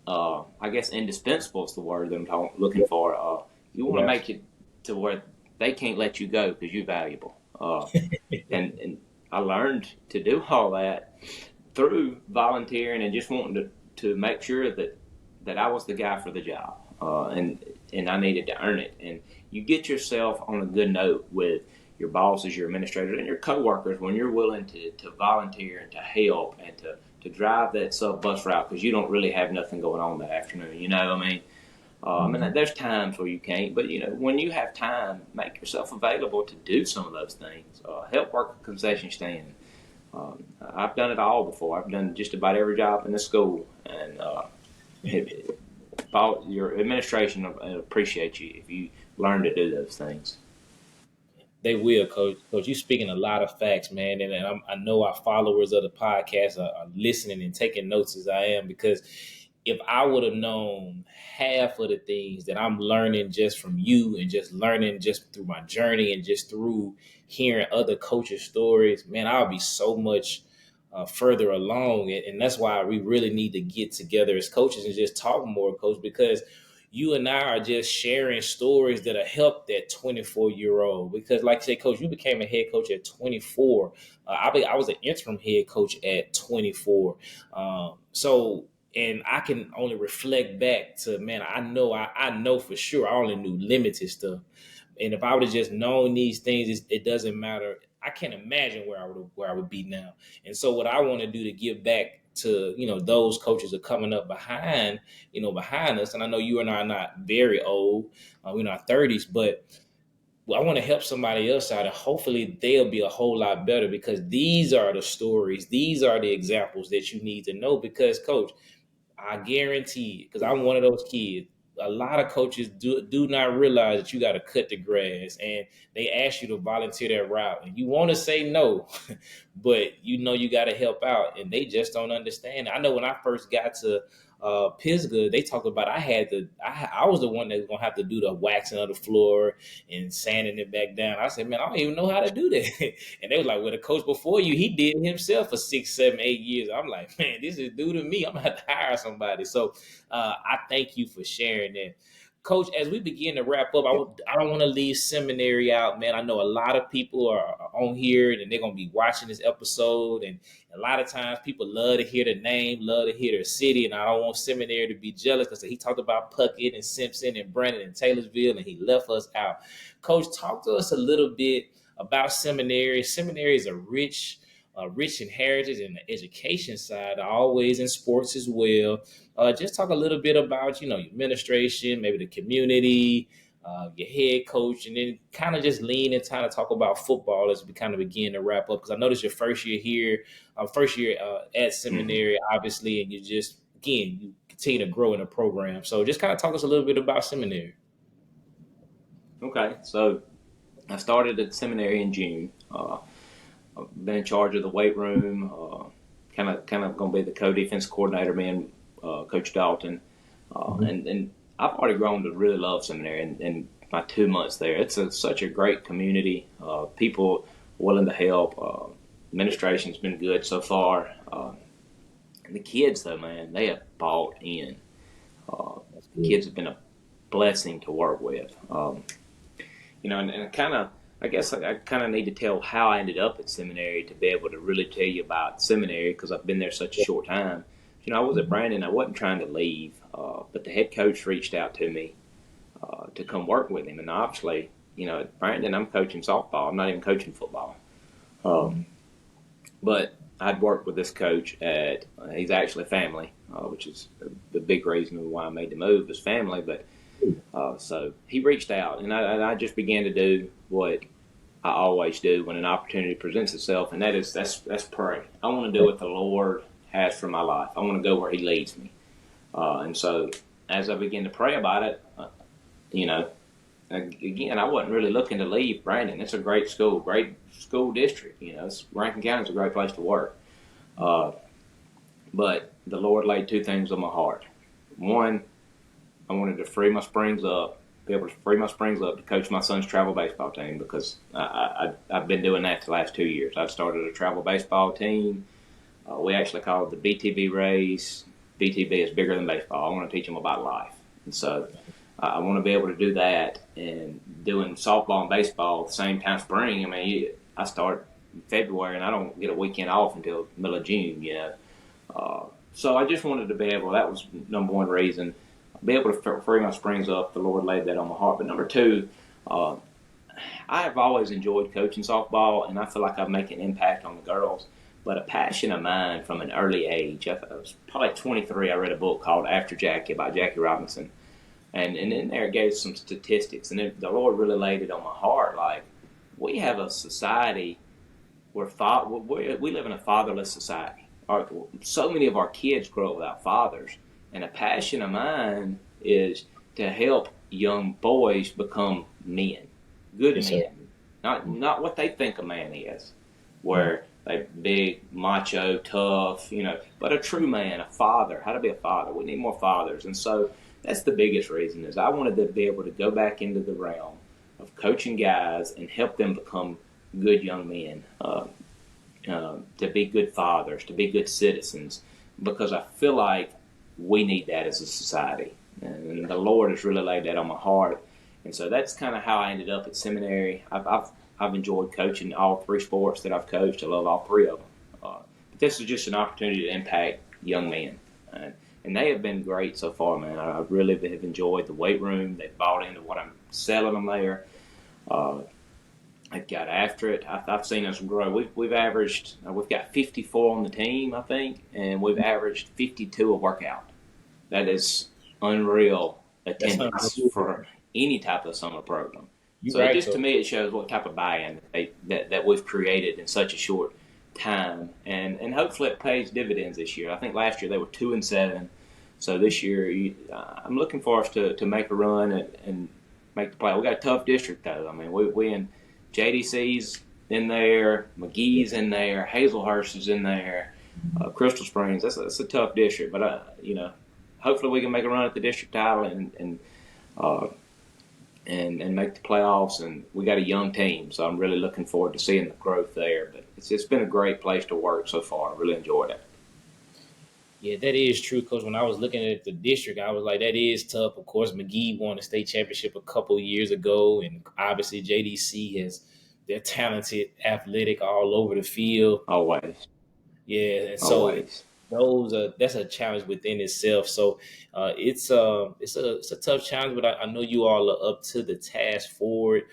I guess, indispensable is the word that I'm looking for. You want to make it to where they can't let you go because you're valuable. And I learned to do all that through volunteering and just wanting to make sure that I was the guy for the job. And I needed to earn it. And you get yourself on a good note with your bosses, your administrators, and your coworkers when you're willing to volunteer and to help and to drive that sub bus route because you don't really have nothing going on that afternoon. I mean, there's times where you can't, but when you have time, make yourself available to do some of those things. Help work a concession stand. I've done it all before. I've done just about every job in the school, and your administration will appreciate you if you learn to do those things. They will, Coach. Coach, you speaking a lot of facts, man, and I know our followers of the podcast are listening and taking notes as I am because if I would have known half of the things that I'm learning just from you and just learning just through my journey and just through hearing other coaches' stories, man, I'll be so much further along. And that's why we really need to get together as coaches and just talk more, Coach, because you and I are just sharing stories that have helped that 24-year-old. Because, like I said, Coach, you became a head coach at 24. I was an interim head coach at 24. And I can only reflect back to, man, I know for sure I only knew limited stuff. And if I would have just known these things, it doesn't matter. I can't imagine where I would be now. And so what I want to do to give back to, those coaches are coming up behind us. And I know you and I are not very old, we're in our 30s, but I want to help somebody else out, and hopefully they'll be a whole lot better because these are the stories. These are the examples that you need to know because, Coach, I guarantee, because I'm one of those kids, a lot of coaches do not realize that you got to cut the grass and they ask you to volunteer that route. And you want to say no, but you got to help out and they just don't understand. I know when I first got to Pisgah, they talked about I was the one that was going to have to do the waxing of the floor and sanding it back down. I said, man, I don't even know how to do that. And they was like, well, the coach before you, he did it himself for 6, 7, 8 years. I'm like, man, this is due to me. I'm going to have to hire somebody. So I thank you for sharing that. Coach, as we begin to wrap up, I don't want to leave seminary out, man. I know a lot of people are on here and they're going to be watching this episode. And a lot of times people love to hear the name, love to hear their city. And I don't want seminary to be jealous because he talked about Puckett and Simpson and Brandon and Taylorsville and he left us out. Coach, talk to us a little bit about seminary. Seminary is a rich inheritance in the education side, always in sports as well. Just talk a little bit about, your administration, maybe the community, your head coach, and then kind of just lean and kind of talk about football as we kind of begin to wrap up. Because I know this is your first year here, at seminary, obviously, and you continue to grow in the program. So just kind of talk us a little bit about seminary. Okay, so I started at seminary in June. I've been in charge of the weight room, kind of going to be the co-defense coordinator, being Coach Dalton. And I've already grown to really love seminary in my 2 months there. It's such a great community, people willing to help. Administration's been good so far. And the kids, though, man, they have bought in. The kids have been a blessing to work with. And kind of, I guess I kind of need to tell how I ended up at seminary to be able to really tell you about seminary because I've been there such a short time. I was at Brandon. I wasn't trying to leave, but the head coach reached out to me to come work with him. And obviously, at Brandon, I'm coaching softball. I'm not even coaching football. But I'd worked with this coach he's actually family, which is the big reason why I made the move was family. But so he reached out, and I just began to do what I always do when an opportunity presents itself, and that's pray. I want to do what the Lord has for my life. I want to go where He leads me. And so as I began to pray about it, again, I wasn't really looking to leave Brandon. It's a great school district. Rankin County is a great place to work. But the Lord laid two things on my heart. One, I wanted to be able to free my springs up to coach my son's travel baseball team, because I've been doing that the last 2 years. I've started a travel baseball team. We actually call it the BTB race. BTB is bigger than baseball. I want to teach them about life. And so I want to be able to do that, and doing softball and baseball at the same time spring. I mean, I start in February, and I don't get a weekend off until middle of June, So I just wanted to be able, that was number one reason, be able to free my springs up. The Lord laid that on my heart. But number two, I have always enjoyed coaching softball, and I feel like I make an impact on the girls. But a passion of mine from an early age, I was probably 23, I read a book called After Jackie by Jackie Robinson. And in there it gave some statistics, and the Lord really laid it on my heart. Like, we have a society where we live in a fatherless society. So many of our kids grow up without fathers, and a passion of mine is to help young boys become men, good Yes, men, sir. not what they think a man is, where they're big, macho, tough, but a true man, a father, how to be a father. We need more fathers, and so that's the biggest reason, is I wanted to be able to go back into the realm of coaching guys and help them become good young men, to be good fathers, to be good citizens, because I feel like we need that as a society. And the Lord has really laid that on my heart. And so that's kind of how I ended up at seminary. I've enjoyed coaching all three sports that I've coached. I love all three of them. But this is just an opportunity to impact young men. And they have been great so far, man. I really have enjoyed the weight room. They've bought into what I'm selling them there. They've got after it. I've seen us grow. We've averaged, we've got 54 on the team, I think, and we've averaged 52 a workout. That is unreal That's attendance unbelievable. for any type of summer program. You're So it right, just, though. to me, it shows what type of buy-in that we've created in such a short time, and hopefully it pays dividends this year. I think last year they were 2-7, so this year I'm looking for us to make a run and make the play. We got a tough district though. I mean, we in JDC's in there, McGee's in there, Hazelhurst is in there, Crystal Springs. That's a tough district, but hopefully we can make a run at the district title and make the playoffs. And we got a young team, so I'm really looking forward to seeing the growth there. But it's been a great place to work so far. I really enjoyed it. Yeah, that is true, Coach. When I was looking at the district, I was like, that is tough. Of course, McGee won a state championship a couple years ago, and obviously JDC they're talented, athletic all over the field. Always, Yeah, and so always. that's a challenge within itself. So it's a tough challenge, but I know you all are up to the task for it,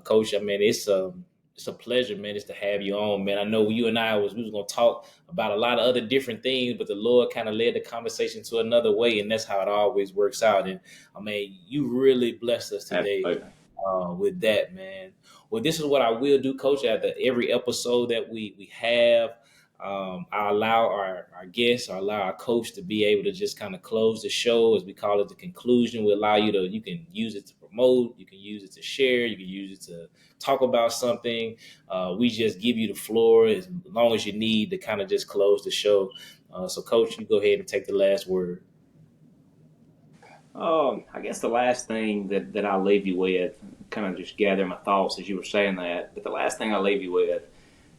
Coach. I mean, it's a pleasure, man, just to have you on, man. I know you and we was gonna talk about a lot of other different things, but the Lord kind of led the conversation to another way, and that's how it always works out. And I mean, you really blessed us today Absolutely. with that, man. Well, this is what I will do, Coach. After every episode that we have, I allow our guests, I allow our coach to be able to just kind of close the show, as we call it, the conclusion. We allow you can use it to promote, you can use it to share, you can use it to talk about something. We just give you the floor as long as you need to kind of just close the show. So, Coach, you go ahead and take the last word. I guess the last thing that I'll leave you with, kind of just gather my thoughts as you were saying that, but the last thing I'll leave you with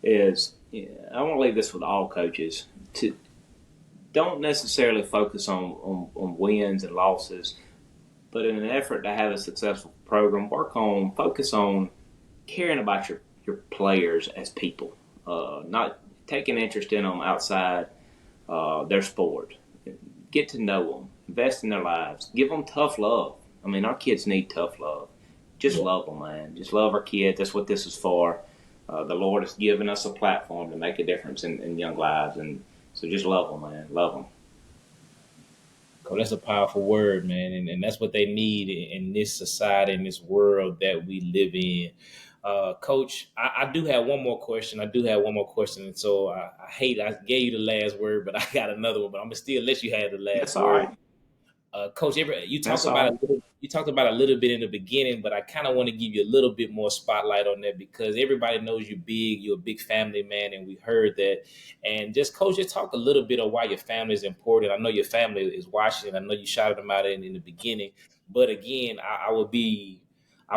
is, I want to leave this with all coaches. Don't necessarily focus on wins and losses, but in an effort to have a successful program, focus on caring about your players as people, not taking interest in them outside their sport. get to know them, invest in their lives, give them tough love. I mean, our kids need tough love. Just Yeah. love them, man. Just love our kids. That's what this is for. The Lord has given us a platform to make a difference in young lives, and so just love them, man. Love them. Coach, that's a powerful word, man, and that's what they need in this society, in this world that we live in. Coach, I do have one more question. And so I hate I gave you the last word, but I got another one. But I'm gonna still let you have the last That's all word. right. Coach, That's all right. you talked about a little bit in the beginning, but I kind of want to give you a little bit more spotlight on that because everybody knows you're a big family man, and we heard that. And just Coach, just talk a little bit of why your family is important. I know your family is watching. I know you shouted them out in the beginning, but again, I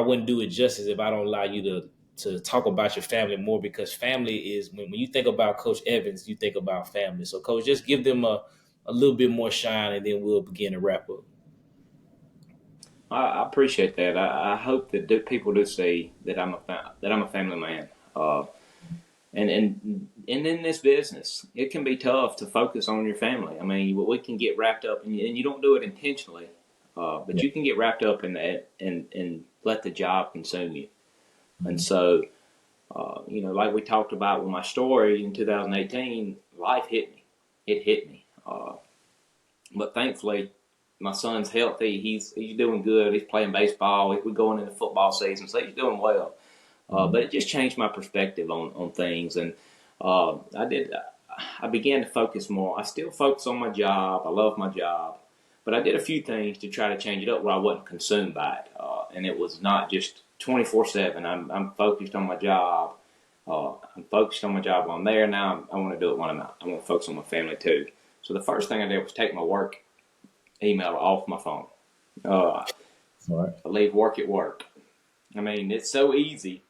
wouldn't do it justice if I don't allow you to talk about your family more because family is when you think about Coach Evans, you think about family. So, Coach, just give them a little bit more shine, and then we'll begin to wrap up. I appreciate that. I hope that people do see that I'm a family man. And in this business, it can be tough to focus on your family. I mean, we can get wrapped up, and you don't do it intentionally, but Yeah. you can get wrapped up in that and let the job consume you. And so, like we talked about with my story in 2018, life hit me. It hit me. But thankfully, my son's healthy. He's doing good. He's playing baseball. We're going into football season, so he's doing well. But it just changed my perspective on things, and I did. I began to focus more. I still focus on my job. I love my job, but I did a few things to try to change it up where I wasn't consumed by it, and it was not just 24/7. I'm focused on my job. I'm focused on my job while I'm there. Now I want to do it when I'm out. I want to focus on my family too. So the first thing I did was take my work email off my phone. Uh, All right. I leave work at work. I mean, it's so easy.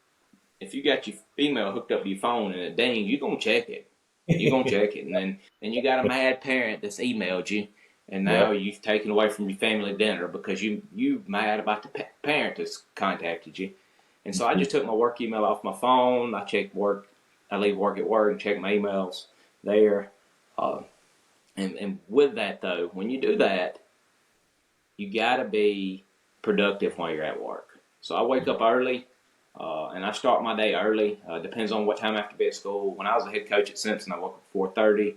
If you got your email hooked up to your phone and it dings, you're gonna check it. You're gonna check it, and then you got a mad parent that's emailed you, and now Yep. you've taken away from your family dinner because you mad about the parent that's contacted you. And so I just took my work email off my phone. I check work. I leave work at work and check my emails there. Uh, and with that though, when you do that, you got to be productive while you're at work. So I wake up early, and I start my day early. Depends on what time I have to be at school. When I was a head coach at Simpson, I woke up at 4:30.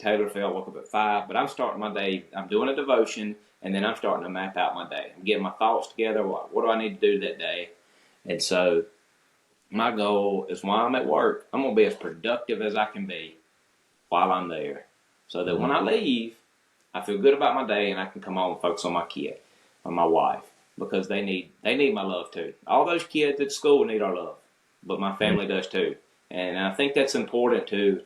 Taylorfield, I woke up at 5. But I'm starting my day. I'm doing a devotion, and then I'm starting to map out my day. I'm getting my thoughts together. What do I need to do that day? And so my goal is while I'm at work, I'm going to be as productive as I can be while I'm there, so that when I leave, I feel good about my day and I can come home and focus on my kid or my wife because they need my love too. All those kids at school need our love, but my family does too. And I think that's important to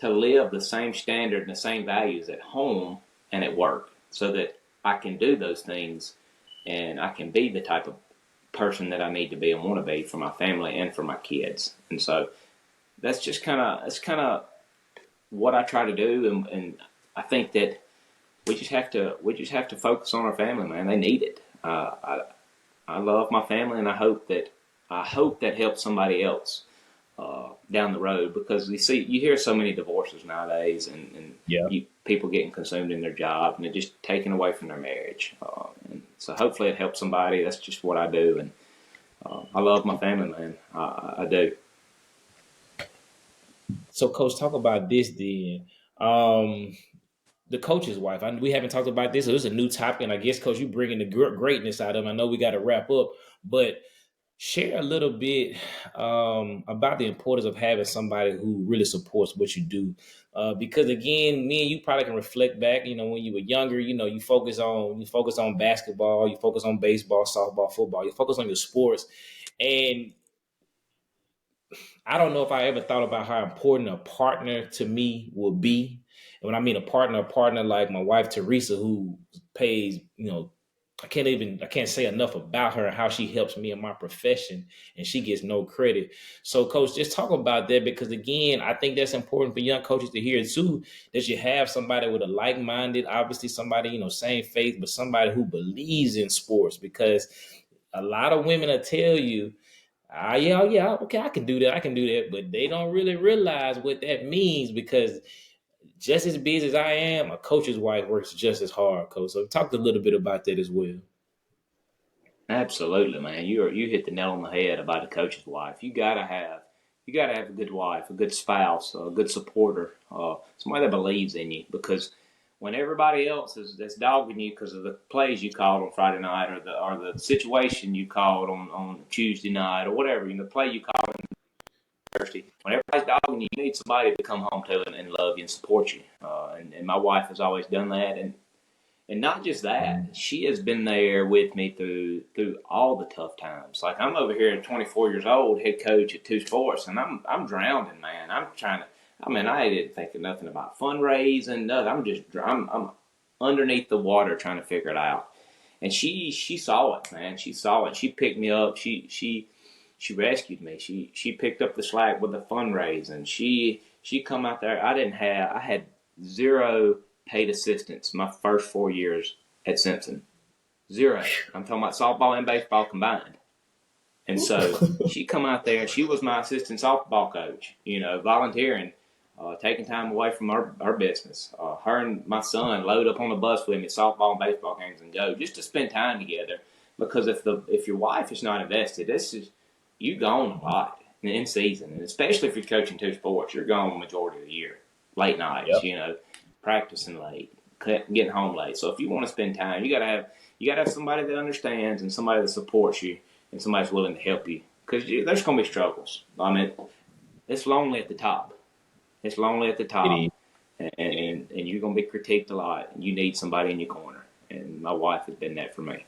live the same standard and the same values at home and at work, so that I can do those things and I can be the type of person that I need to be and want to be for my family and for my kids. And so that's kind of what I try to do, and I think that we just have to focus on our family, man. They need it. I love my family, and I hope that helps somebody else down the road, because you hear so many divorces nowadays, and Yeah. people getting consumed in their job and it just taken away from their marriage. And so hopefully it helps somebody. That's just what I do, and I love my family, man. I do. So, Coach, talk about this then. Um, the coach's wife. We haven't talked about this, so this is a new topic, and I guess, Coach, you bringing the greatness out of them. I know we got to wrap up, but share a little bit about the importance of having somebody who really supports what you do. Because again, me and you probably can reflect back. When you were younger, you focus on basketball, you focus on baseball, softball, football, you focus on your sports, and I don't know if I ever thought about how important a partner to me will be. And when I mean a partner like my wife Teresa, who pays, I can't say enough about her and how she helps me in my profession, and she gets no credit. So, Coach, just talk about that, because again, I think that's important for young coaches to hear too, that you have somebody with a like-minded, obviously somebody, same faith, but somebody who believes in sports, because a lot of women will tell you, yeah, oh, yeah, okay, I can do that, but they don't really realize what that means, because just as busy as I am, a coach's wife works just as hard, coach. So talk a little bit about that as well. Absolutely, man. You hit the nail on the head about a coach's wife. You gotta have a good wife, a good spouse, a good supporter, somebody that believes in you. Because when everybody else is that's dogging you because of the plays you called on Friday night, or the situation you called on Tuesday night, or whatever, the play you called on Thursday, when everybody's dogging you, you need somebody to come home to and love you and support you. And my wife has always done that, and not just that, she has been there with me through all the tough times. Like, I'm over here at 24 years old, head coach at two sports, and I'm drowning, man. I'm trying to. I mean, I didn't think of nothing about fundraising. Nothing. I'm underneath the water trying to figure it out. And she saw it, man. She saw it. She picked me up. She rescued me. She picked up the slack with the fundraising. She come out there. I had zero paid assistance my first 4 years at Simpson. Zero. I'm talking about softball and baseball combined. And so she come out there. She was my assistant softball coach. Volunteering, taking time away from our business. Her and my son load up on the bus with me at softball and baseball games and go just to spend time together. Because if your wife is not invested, this is you gone a lot in season, and especially if you're coaching two sports, you're gone the majority of the year. Late nights, Yep. practicing late, getting home late. So if you want to spend time, you gotta have somebody that understands and somebody that supports you and somebody's willing to help you, because there's gonna be struggles. I mean, it's lonely at the top. It's lonely at the It is. top, and you're gonna be critiqued a lot, and you need somebody in your corner. And my wife has been that for me.